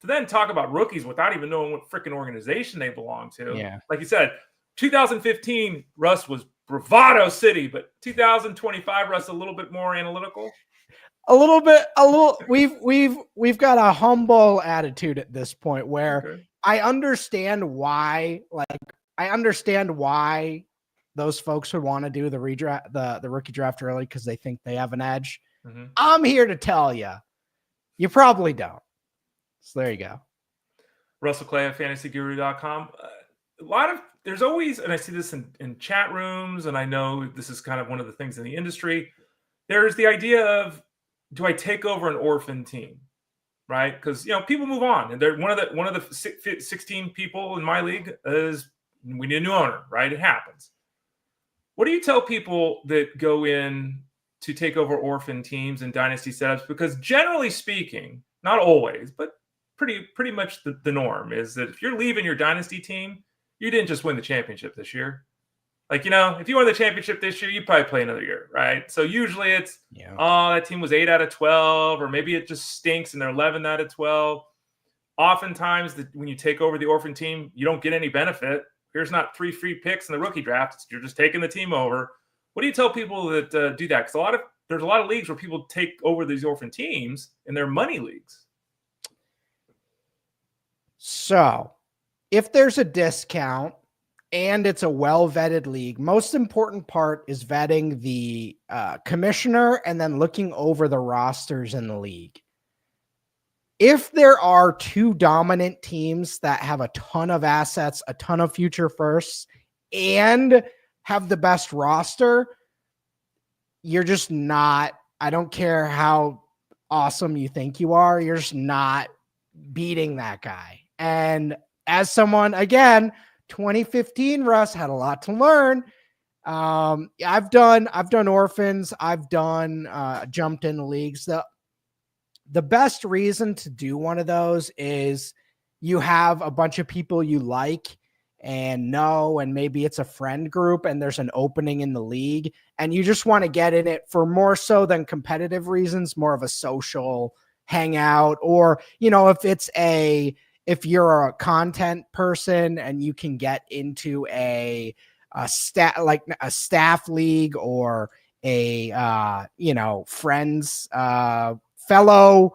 to then talk about rookies without even knowing what freaking organization they belong to. Yeah. Like you said, 2015, Russ was bravado city, but 2025, Russ a little bit more analytical. We've got a humble attitude at this point where I understand why those folks would want to do the redraft, the rookie draft early because they think they have an edge. Mm-hmm. I'm here to tell you, you probably don't. So there you go. Russell Clay at fantasyguru.com. There's always, and I see this in chat rooms, and I know this is kind of one of the things in the industry. There's the idea of, do I take over an orphan team, right? Because people move on, and they're one of the 16 people in my league is we need a new owner, right? It happens. What do you tell people that go in to take over orphan teams and dynasty setups? Because generally speaking, not always, but pretty much the norm is that if you're leaving your dynasty team, you didn't just win the championship this year. Like, if you won the championship this year, you probably play another year, right? So usually it's, that team was 8 out of 12, or maybe it just stinks and they're 11 out of 12. Oftentimes, when you take over the orphan team, you don't get any benefit. Here's not 3 free picks in the rookie draft. You're just taking the team over. What do you tell people that do that? Because there's a lot of leagues where people take over these orphan teams and they're money leagues. So if there's a discount and it's a well-vetted league, most important part is vetting the commissioner and then looking over the rosters in the league. If there are 2 dominant teams that have a ton of assets, a ton of future firsts, and have the best roster, you're just not, I don't care how awesome you think you are, you're just not beating that guy. And as someone, again, 2015 Russ had a lot to learn. I've done orphans. I've done jumped in leagues. The best reason to do one of those is you have a bunch of people you like and know, and maybe it's a friend group and there's an opening in the league and you just want to get in it for more so than competitive reasons, more of a social hangout, or, if you're a content person and you can get into a staff league or a friends fellow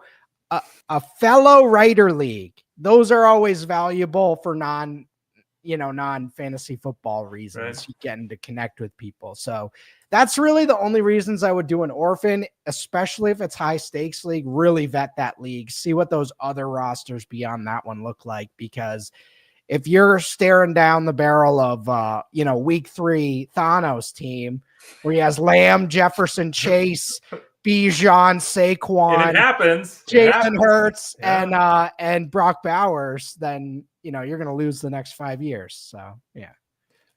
writer league. Those are always valuable for non-fantasy football reasons. Right. You getting to connect with people. So that's really the only reasons I would do an orphan, especially if it's high stakes league. Really vet that league, see what those other rosters beyond that one look like. Because if you're staring down the barrel of, week 3 Thanos team where he has Lamb, Jefferson, Chase, Bijan, Saquon, and it happens. Jalen Hurts, and Brock Bowers, then you're going to lose the next 5 years. So yeah.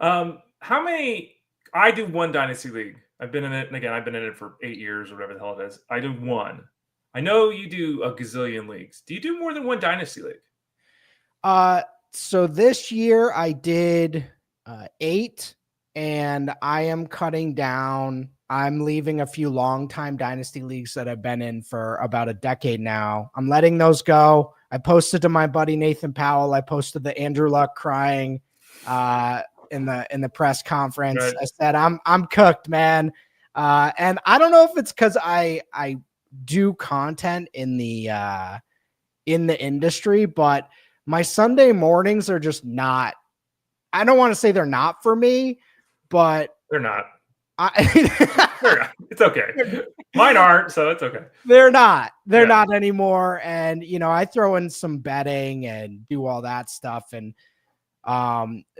How many? I do one dynasty league. I've been in it, and again, I've been in it for 8 years or whatever the hell it is. I do one. I know you do a gazillion leagues. Do you do more than one dynasty league? So this year I did 8, and I am cutting down. I'm leaving a few long-time dynasty leagues that I've been in for about a decade now. I'm letting those go. I posted to my buddy Nathan Powell. I posted the Andrew Luck crying in the press conference. Right. I said, I'm cooked, man. And I don't know if it's because I do content in the industry, but my Sunday mornings are just not. I don't want to say they're not for me, but they're not. It's okay. Mine aren't, so it's okay. They're not anymore. And I throw in some betting and do all that stuff. And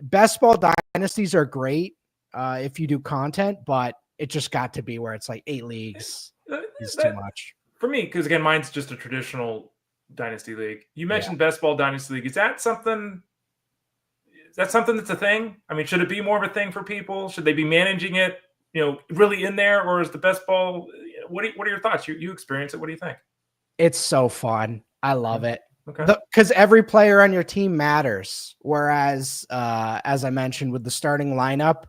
best ball dynasties are great if you do content, but it just got to be where it's like 8 leagues is too much for me. Because again, mine's just a traditional dynasty league. You mentioned best ball dynasty league. Is that something Is that something that's a thing? I mean, should it be more of a thing for people? Should they be managing it, really in there, or is the best ball? What are your thoughts? You experience it. What do you think? It's so fun. I love it. Okay. Because every player on your team matters. Whereas, as I mentioned, with the starting lineup,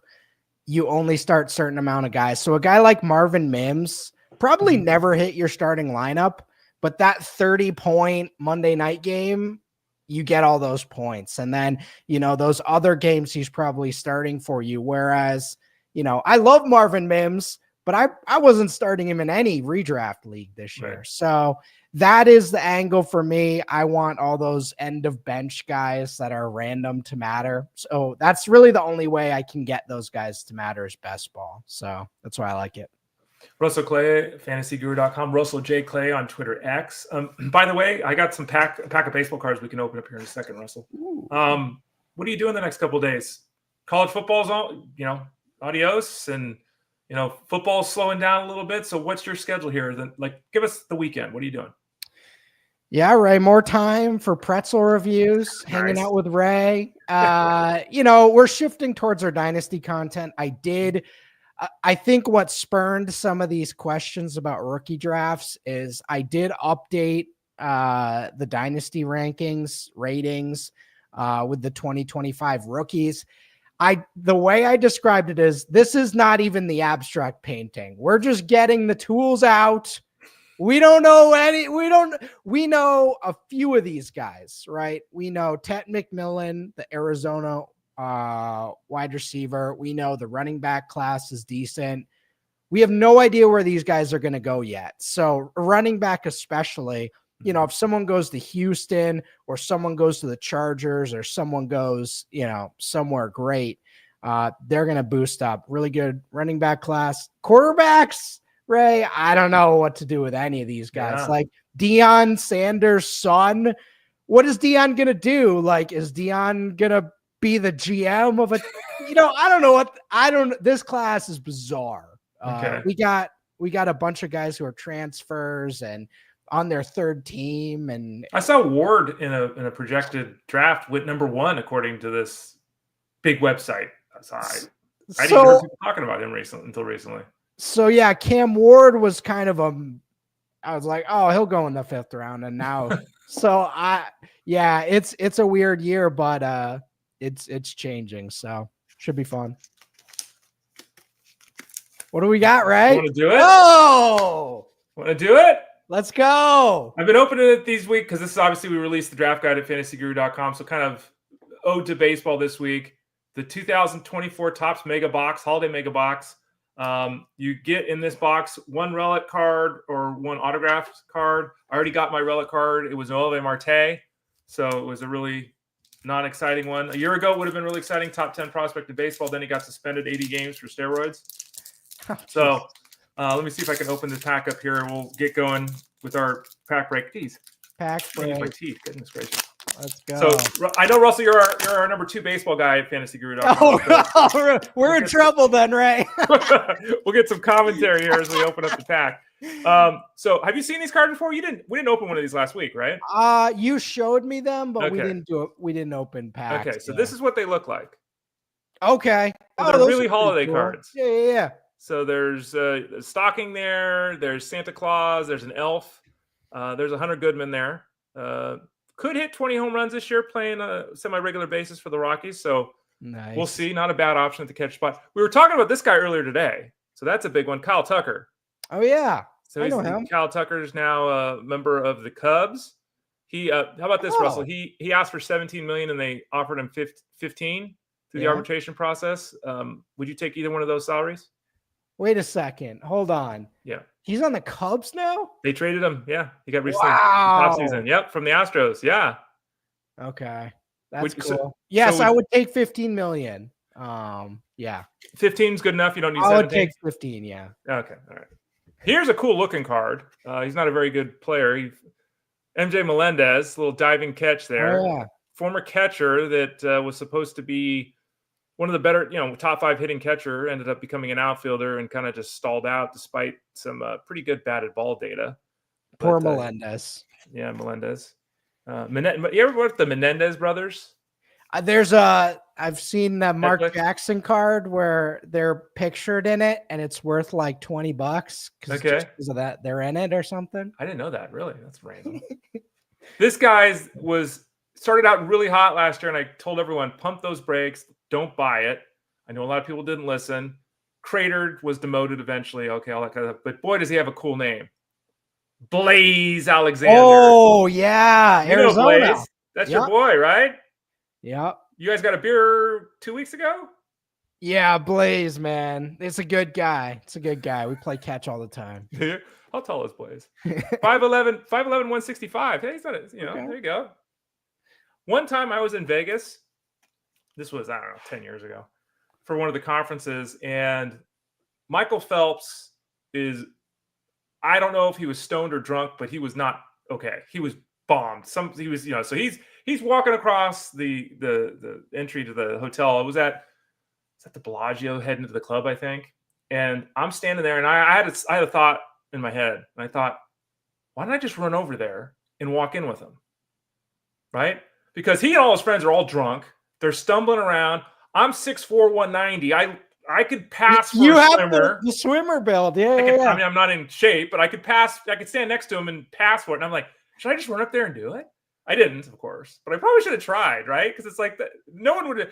you only start a certain amount of guys. So a guy like Marvin Mims probably never hit your starting lineup, but that 30-point Monday night game, you get all those points. And then, those other games he's probably starting for you. Whereas, I love Marvin Mims, but I wasn't starting him in any redraft league this year. Right. So that is the angle for me. I want all those end of bench guys that are random to matter. So that's really the only way I can get those guys to matter is best ball. So that's why I like it. Russell Clay, fantasyguru.com. Russell J. Clay on Twitter X. By the way, I got some pack of baseball cards we can open up here in a second, Russell. What are you doing the next couple of days? College football's on, adios, and football's slowing down a little bit. So what's your schedule here? Give us the weekend. What are you doing? Yeah, Ray, more time for pretzel reviews, hanging out with Ray. We're shifting towards our Dynasty content. I think what spurned some of these questions about rookie drafts is I did update the Dynasty ratings with the 2025 rookies. The way I described it is this is not even the abstract painting. We're just getting the tools out. We don't know we know a few of these guys, right? We know Ted McMillan, the Arizona wide receiver. We know the running back class is decent. We have no idea where these guys are going to go yet. So running back, especially, if someone goes to Houston or someone goes to the Chargers or someone goes, somewhere great, they're going to boost up. Really good running back class. Quarterbacks, Ray, I don't know what to do with any of these guys. Yeah. Like Deion Sanders' son, what is Deion going to do? Like, is Deion going to be the GM of a, I don't know. This class is bizarre. Okay. We got a bunch of guys who are transfers and on their third team. And I saw Ward in a projected draft with number 1, according to this big website. So I didn't even hear people talking about him until recently. So yeah, Cam Ward was kind of I was like, oh, he'll go in the 5th round. And now, it's a weird year, but it's changing. So should be fun. What do we got, Ray? Want to do it? Oh, Want to do it? Let's go. I've been opening it these week because this is obviously we released the draft guide at fantasyguru.com. So kind of ode to baseball this week. The 2024 Topps Mega Box, Holiday Mega Box. You get in this box 1 relic card or 1 autographed card. I already got my relic card. It was Noelve Marte. So it was a really non-exciting one. A year ago, it would have been really exciting. Top 10 prospect in baseball. Then he got suspended 80 games for steroids. So let me see if I can open this pack up here. We'll get going with our pack break. Geez. Pack break. My teeth. Goodness gracious. Let's go. So I know, Russell, you're our number 2 baseball guy at fantasyguru.com. Oh, we're in trouble then, Ray. We'll get some commentary here as we open up the pack. So have you seen these cards before? We didn't open one of these last week, right? You showed me them, but we Okay. didn't do it. We didn't open packs. Okay, so this is what they look like. Okay. So they're those really are pretty holiday cool. cards. Yeah. So there's a stocking there. There's Santa Claus. There's an elf. There's a Hunter Goodman there. Could hit 20 home runs this year playing a semi-regular basis for the Rockies. So Nice. we'll see. Not a bad option at the catch spot. We were talking about this guy earlier today. So that's a big one. Kyle Tucker. Oh, yeah. So I know him. Kyle Tucker is now a member of the Cubs. He how about this, Russell? He asked for $17 million and they offered him 15 through the arbitration process. Would you take either one of those salaries? Wait a second. Hold on. Yeah. He's on the Cubs now? They traded him. Yeah. He got recently Wow. top season. Yep. From the Astros. Yeah. Okay. That's Would- so- cool. Yes, so I would- would take 15 million. Yeah. 15 is good enough. You don't need I would 17. take 15, yeah. Okay. All right. Here's a cool looking card. He's not a very good player. MJ Melendez, little diving catch there. Oh, yeah. Former catcher that was supposed to be one of the better, top 5 hitting catcher, ended up becoming an outfielder and kind of just stalled out despite some pretty good batted ball data. Poor But, Melendez. Yeah, Melendez. You ever work with the Menendez brothers? I've seen the Mark Netflix? Jackson card where they're pictured in it, and it's worth like $20 just Okay. because of that they're in it or something. I didn't know that. Really, that's random. This guy's started out really hot last year, and I told everyone, pump those brakes, don't buy it. I know a lot of people didn't listen. Cratered, was demoted eventually. Okay, all that kind of stuff. But boy, does he have a cool name. Blaze Alexander. Oh, yeah. You know Arizona. Blaze. That's your boy, right? Yep. You guys got a beer 2 weeks ago? Yeah, Blaze, man. It's a good guy. We play catch all the time. How tall is Blaze? 5'11", 165. Hey, he's not, okay. There you go. One time I was in Vegas. This was, 10 years ago, for one of the conferences, and Michael Phelps I don't know if he was stoned or drunk, but he was not okay. He was bombed. So he's walking across the entry to the hotel. It was at the Bellagio, heading to the club, I think. And I'm standing there, and I had a thought in my head, and I thought, why don't I just run over there and walk in with him, right? Because he and all his friends are all drunk. They're stumbling around. I'm 6'4", 190. I could pass for you a have swimmer. The swimmer build. Yeah, I mean, I'm not in shape, but I could pass. I could stand next to him and pass for it. And I'm like, should I just run up there and do it? I didn't, of course, but I probably should have tried, right? Because it's like no one would have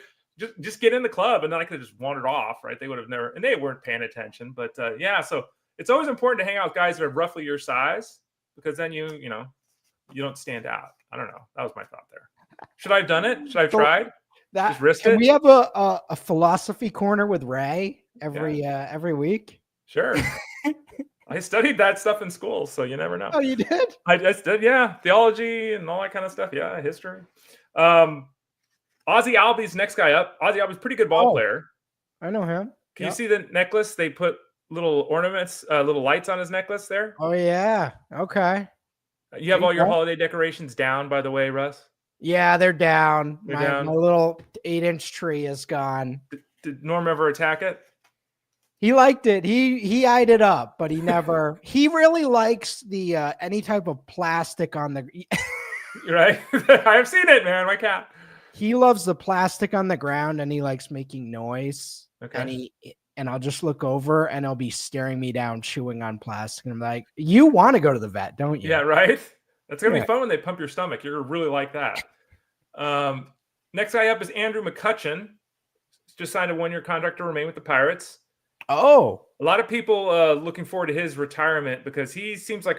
just get in the club, and then I could have just wandered off, right? They would have never, and they weren't paying attention. But yeah, so it's always important to hang out with guys that are roughly your size, because then you don't stand out. I don't know. That was my thought there. Should I have done it? Should I have tried? Just risked it? We have a philosophy corner with Ray every week? Sure. I studied that stuff in school, so you never know. Oh, you did? I just did, yeah. Theology and all that kind of stuff. Yeah, history. Ozzy Albies next guy up. Ozzy Albies, pretty good ball player. I know him. Can you see the necklace? They put little ornaments, little lights on his necklace there. Oh, yeah. Okay. You have all your holiday decorations down, by the way, Russ? Yeah, they're down. They're down. My little 8-inch tree is gone. Did Norm ever attack it? He liked it. He eyed it up, but he never. He really likes the any type of plastic on the. Right, I've seen it, man. My cat. He loves the plastic on the ground, and he likes making noise. Okay. And I'll just look over, and he'll be staring me down, chewing on plastic. And I'm like, "You want to go to the vet, don't you?" Yeah, right. That's gonna be fun when they pump your stomach. You're gonna really like that. Next guy up is Andrew McCutchen. Just signed a 1-year contract to remain with the Pirates. Oh, a lot of people looking forward to his retirement, because he seems like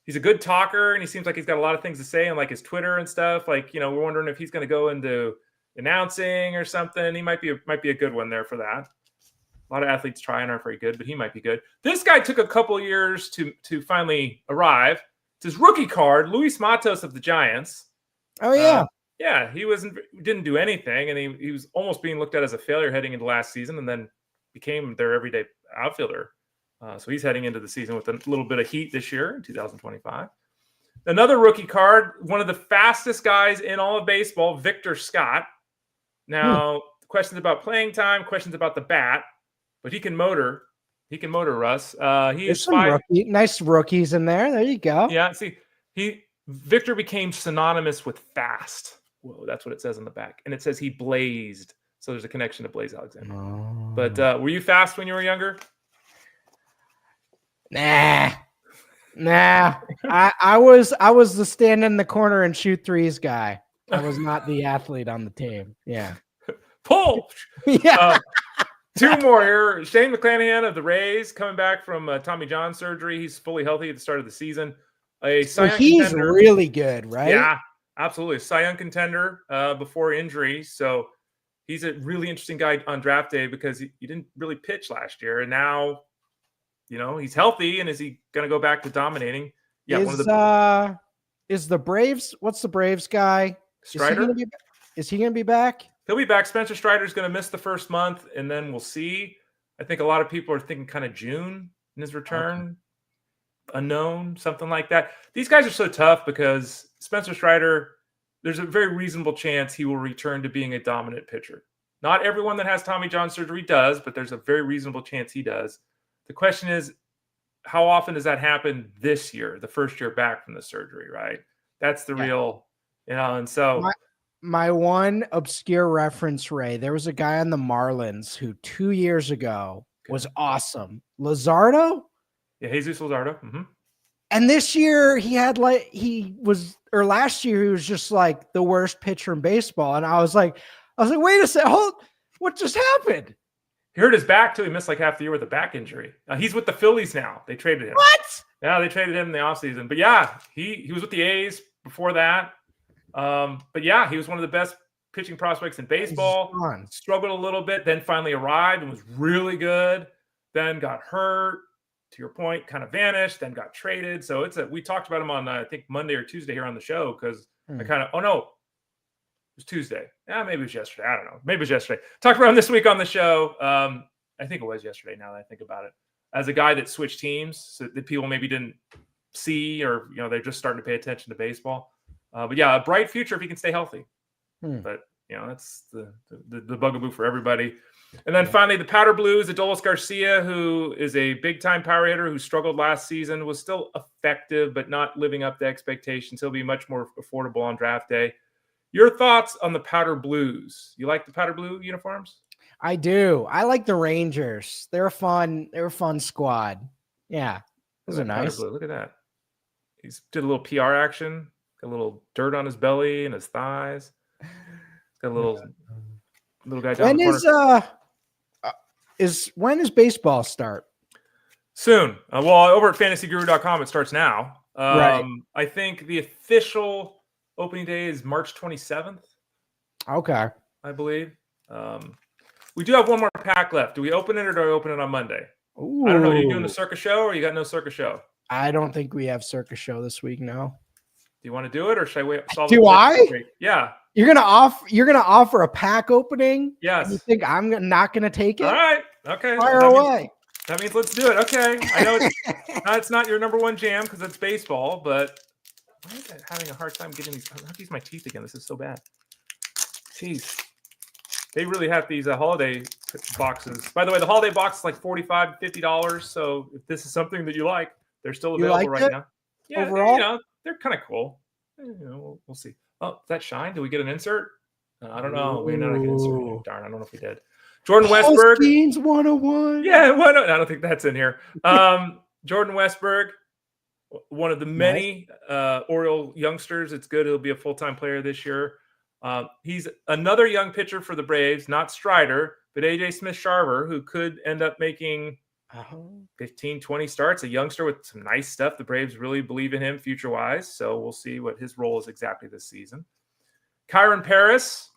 he's a good talker, and he seems like he's got a lot of things to say on like his Twitter and stuff. Like, we're wondering if he's going to go into announcing or something. He might be a good one there for that. A lot of athletes trying aren't very good, but he might be good. This guy took a couple years to finally arrive. It's his rookie card, Luis Matos of the Giants. Oh yeah. Yeah, he didn't do anything, and he was almost being looked at as a failure heading into last season, and then became their everyday outfielder. So he's heading into the season with a little bit of heat this year in 2025. Another rookie card, one of the fastest guys in all of baseball, Victor Scott. Now, questions about playing time, questions about the bat, but he can motor. He can motor, Russ. There's some nice rookies in there. There you go. Yeah, see, Victor became synonymous with fast. Whoa, that's what it says on the back. And it says he blazed. So there's a connection to Blaze Alexander. Oh. But were you fast when you were younger? Nah. I was the stand in the corner and shoot threes guy. I was not the athlete on the team. Yeah. Pull. Yeah. Two more here. Shane McClanahan of the Rays coming back from Tommy John surgery. He's fully healthy at the start of the season. He's contender. Really good, right? Yeah, absolutely. A Cy Young contender before injury. So he's a really interesting guy on draft day, because he didn't really pitch last year. And now, he's healthy. And is he going to go back to dominating? Yeah. Is the Braves, what's the Braves guy? Strider? Is he going to be back? He'll be back. Spencer Strider's going to miss the first month, and then we'll see. I think a lot of people are thinking kind of June in his return. Okay. Unknown, something like that. These guys are so tough, because Spencer Strider, there's a very reasonable chance he will return to being a dominant pitcher. Not everyone that has Tommy John surgery does, but there's a very reasonable chance he does. The question is, how often does that happen this year, the first year back from the surgery, right? That's the real, and so my one obscure reference, Ray, there was a guy on the Marlins who 2 years ago was awesome. Luzardo? Yeah, Jesus Luzardo. And this year last year he was just like the worst pitcher in baseball. And I was like, wait a second, what just happened? He hurt his back too. He missed like half the year with a back injury. He's with the Phillies now. They traded him. What? Yeah, they traded him in the offseason. But yeah, he was with the A's before that. But yeah, he was one of the best pitching prospects in baseball. Struggled a little bit, then finally arrived and was really good. Then got hurt. To your point, kind of vanished, then got traded. So we talked about him on I think Monday or Tuesday here on the show because I kind of it was Tuesday. Yeah, maybe it was yesterday. I don't know. Maybe it was yesterday. Talked about him this week on the show. I think it was yesterday. Now that I think about it, as a guy that switched teams, so that people maybe didn't see, or they're just starting to pay attention to baseball. But yeah, a bright future if he can stay healthy. But that's the bugaboo for everybody. And then finally, the Powder Blues, Adolis Garcia, who is a big-time power hitter who struggled last season, was still effective, but not living up to expectations. He'll be much more affordable on draft day. Your thoughts on the Powder Blues? You like the Powder Blue uniforms? I do. I like the Rangers. They're a fun squad. Yeah, those are nice. Blue. Look at that. He's did a little PR action. Got a little dirt on his belly and his thighs. Got a little guy down the corner. When does baseball start? Soon. Well, over at fantasyguru.com, it starts now. Right. I think the official opening day is March 27th. Okay. I believe. We do have one more pack left. Do we open it or do I open it on Monday? Ooh. I don't know. Are you doing the Circus Show or you got no Circus Show? I don't think we have Circus Show this week, no. Do you want to do it or should I wait? Do I? Yeah. You're gonna offer a pack opening? Yes. And you think I'm not gonna take it? All right. Okay. Fire away. That means let's do it. Okay. I know it's not your number one jam because it's baseball, but why am I having a hard time getting these? I have to use my teeth again. This is so bad. Jeez. They really have these holiday boxes. By the way, the holiday box is like $45, $50. So if this is something that you like, they're still available right now. Yeah, overall, they're kind of cool. We'll see. Oh, is that shine? Do we get an insert? I don't know. We did not get an insert. Darn, I don't know if we did. Jordan Westberg. Beans 101. Yeah, I don't think that's in here. Jordan Westberg, one of the many Oriole youngsters. It's good. He'll be a full-time player this year. He's another young pitcher for the Braves, not Strider, but AJ Smith-Sharver, who could end up making 15, 20 starts, a youngster with some nice stuff. The Braves really believe in him future-wise, so we'll see what his role is exactly this season. Kyron Paris.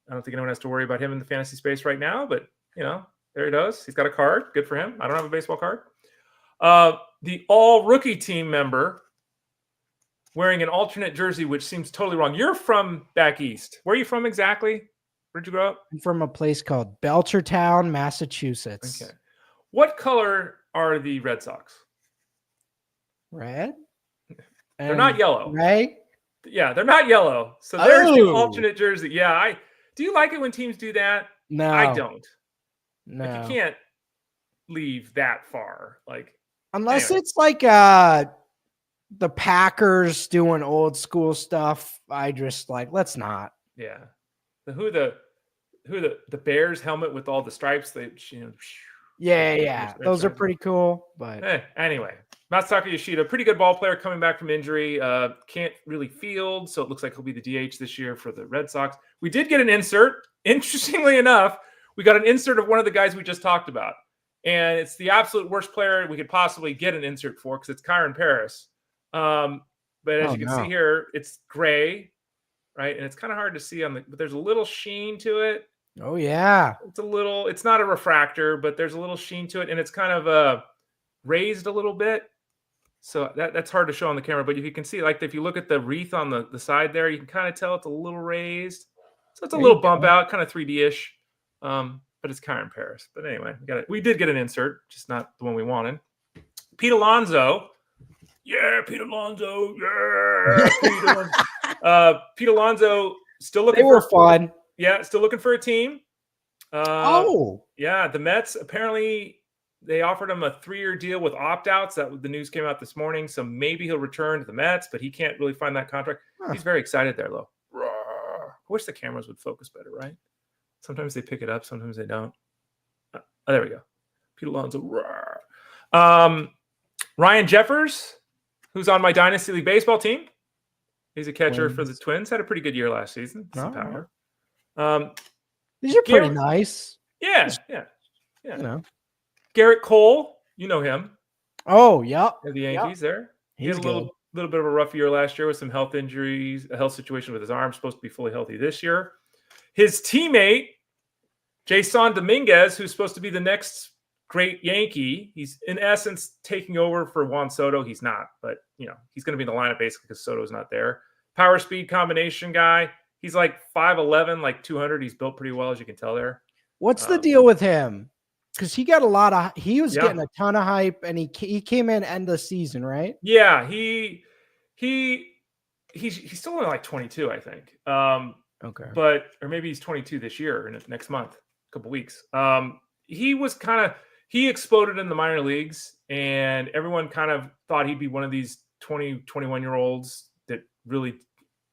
I don't think anyone has to worry about him in the fantasy space right now, but, there he goes. He's got a card. Good for him. I don't have a baseball card. The all-rookie team member wearing an alternate jersey, which seems totally wrong. You're from back east. Where are you from exactly? Where'd you grow up? I'm from a place called Belchertown, Massachusetts. Okay. What color are the Red Sox? Red? They're not yellow. Right? Yeah, they're not yellow. So there's the alternate jersey. Yeah, do you like it when teams do that? No. I don't. No. Like, you can't leave that far. Unless it's like the Packers doing old school stuff. I just let's not. Yeah. The Bears helmet with all the stripes. Yeah. Those are pretty cool. But anyway, Masataka Yoshida, pretty good ball player coming back from injury. Can't really field, so it looks like he'll be the DH this year for the Red Sox. We did get an insert. Interestingly enough, we got an insert of one of the guys we just talked about. And it's the absolute worst player we could possibly get an insert for because it's Kyron Paris. But as you can see here, it's gray, right? And it's kind of hard to see but there's a little sheen to it. Oh, yeah. It's not a refractor, but there's a little sheen to it. And it's kind of raised a little bit. So that's hard to show on the camera. But if you can see, if you look at the wreath on the side there, you can kind of tell it's a little raised. So it's a little bump out, kind of 3D-ish. But it's Kyron Paris. But anyway, we did get an insert, just not the one we wanted. Pete Alonso. Yeah, Pete Alonso. Yeah, Pete Alonso. Pete Alonso still looking. They were fun. Yeah, still looking for a team. Yeah, the Mets apparently they offered him a 3-year deal with opt-outs. The news came out this morning, so maybe he'll return to the Mets, but he can't really find that contract. He's very excited there, though. wish the cameras would focus better, right? Sometimes they pick it up, sometimes they don't. Oh, there we go. Pete Alonso. Ryan Jeffers, who's on my Dynasty League baseball team. He's a catcher for the Twins. Had a pretty good year last season. Some power. These are pretty nice. Yeah. You know. Garrett Cole, you know him. Oh, yeah. The Yankees there. He had a little bit of a rough year last year with some health injuries, a health situation with his arm. Supposed to be fully healthy this year. His teammate, Jason Dominguez, who's supposed to be the next great Yankee. He's in essence taking over for Juan Soto. He's not, but he's going to be in the lineup basically because Soto's not there. Power speed combination guy. He's like 5'11", like 200. He's built pretty well, as you can tell there. What's the deal with him? Because he was getting a ton of hype, and he came in end of season, right? Yeah, he's still only like 22, I think. Okay, or maybe he's 22 this year or next month, a couple weeks. He exploded in the minor leagues, and everyone kind of thought he'd be one of these 20, 21-year-olds that really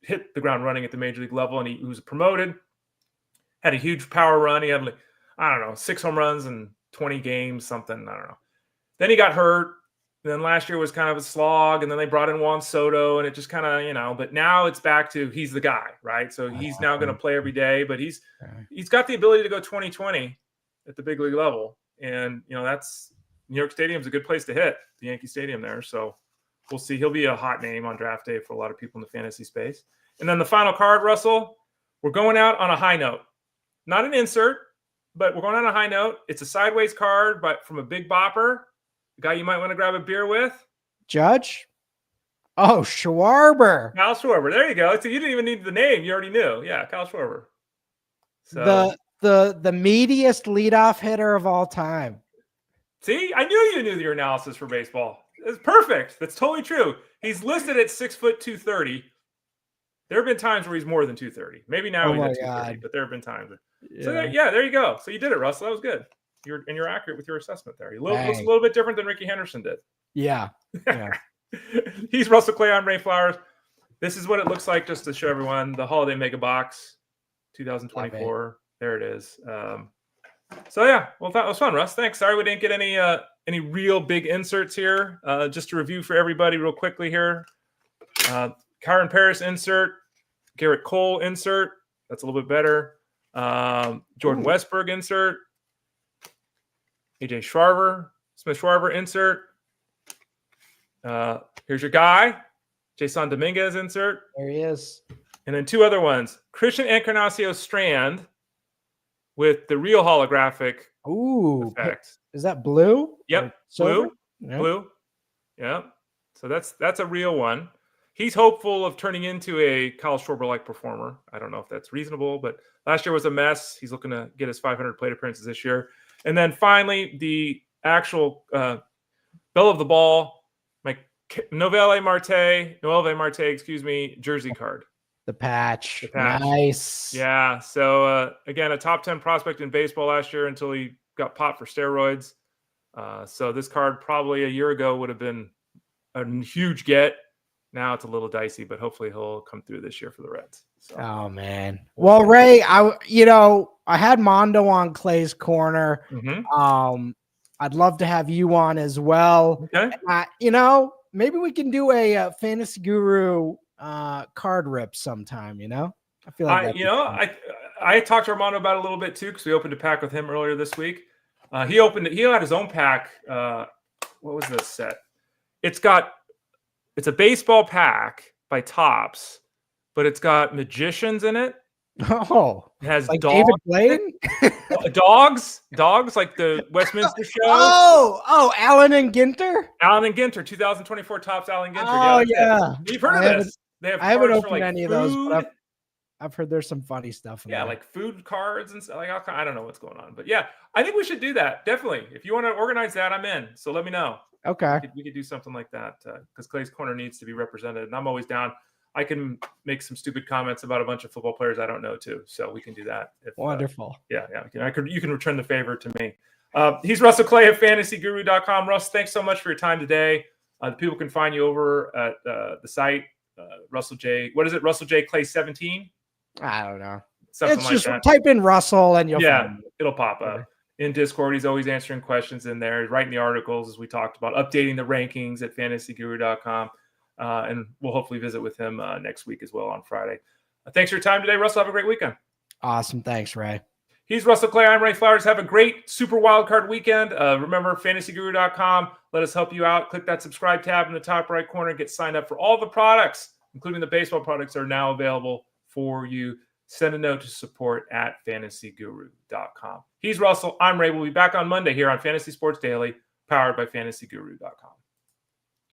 hit the ground running at the major league level. And he was promoted, had a huge power run. He had 6 home runs in 20 games, something. I don't know. Then he got hurt. Then last year was kind of a slog, and then they brought in Juan Soto, and it just kind of, but now it's back to he's the guy, right? So he's now going to play every day, but he's got the ability to go 20-20 at the big league level. And, that's New York Stadium's a good place to hit, the Yankee Stadium there. So we'll see. He'll be a hot name on draft day for a lot of people in the fantasy space. And then the final card, Russell, we're going out on a high note. Not an insert, but we're going on a high note. It's a sideways card, but from a big bopper, a guy you might want to grab a beer with. Judge? Oh, Schwarber. Kyle Schwarber. There you go. So you didn't even need the name. You already knew. Yeah, Kyle Schwarber. So the meatiest leadoff hitter of all time. See, I knew you knew your analysis for baseball. It's perfect. That's totally true. He's listed at 6 foot 230. There have been times where he's more than 230. Maybe now he's at 230, but there have been times. So there you go. So you did it, Russell. That was good. You're accurate with your assessment there. He looks a little bit different than Ricky Henderson did. Yeah. He's Russell Clay. I'm Ray Flowers. This is what it looks like, just to show everyone the Holiday Mega Box 2024. There it is. So yeah, well, that was fun, Russ. Thanks. Sorry we didn't get any real big inserts here. Just to review for everybody real quickly here. Kyron Paris insert, Garrett Cole insert. That's a little bit better. Jordan Westberg insert. AJ Schwarber, Smith Schwarber insert. Here's your guy, Jason Dominguez insert. There he is. And then 2 other ones. Christian Encarnacio Strand with the real holographic effect. Is that blue? Yep. Blue. Yep. Blue. Yep. So that's a real one. He's hopeful of turning into a Kyle Schwarber-like performer. I don't know if that's reasonable, but last year was a mess. He's looking to get his 500 plate appearances this year. And then finally, the actual bell of the ball, like Noelle Marte, jersey card. The patch. Nice. Yeah. So, again, a top 10 prospect in baseball last year until he got popped for steroids. So this card probably a year ago would have been a huge get. Now it's a little dicey, but hopefully he'll come through this year for the Reds. So. Oh, man. Well, Ray, I had Mondo on Clay's Corner. Mm-hmm. I'd love to have you on as well. Okay. Maybe we can do a Fantasy Guru card rip sometime, I feel like I talked to Armando about it a little bit too, because we opened a pack with him earlier this week. He had his own pack. What was this set? It's a baseball pack by Topps, but it's got magicians in it. Oh, it has like dogs. David Blaine? dogs like the Westminster show. Oh, Allen and Ginter? Allen and Ginter, 2024 Topps Allen Ginter. Oh, yeah. You've heard of this. I haven't opened any of those, but I've heard there's some funny stuff. Yeah, like food cards and stuff. I don't know what's going on, but yeah, I think we should do that. Definitely. If you want to organize that, I'm in. So let me know. Okay. We could do something like that because Clay's Corner needs to be represented, and I'm always down. I can make some stupid comments about a bunch of football players I don't know too, so we can do that. Wonderful. Yeah. You can return the favor to me. He's Russell Clay at FantasyGuru.com. Russ, thanks so much for your time today. The people can find you over at the site, Russell J. What is it? Russell J. Clay 17. I don't know. Something It's like just that. type in Russell and you'll find it. It'll pop up. In Discord, he's always answering questions in there, writing the articles, as we talked about, updating the rankings at fantasyguru.com. And we'll hopefully visit with him next week as well on Friday. Thanks for your time today, Russell. Have a great weekend. Awesome. Thanks, Ray. He's Russell Clay. I'm Ray Flowers. Have a great Super Wildcard weekend. Remember, fantasyguru.com. Let us help you out. Click that subscribe tab in the top right corner. Get signed up for all the products, including the baseball products, are now available for you. Send a note to support@fantasyguru.com. He's Russell. I'm Ray. We'll be back on Monday here on Fantasy Sports Daily, powered by fantasyguru.com.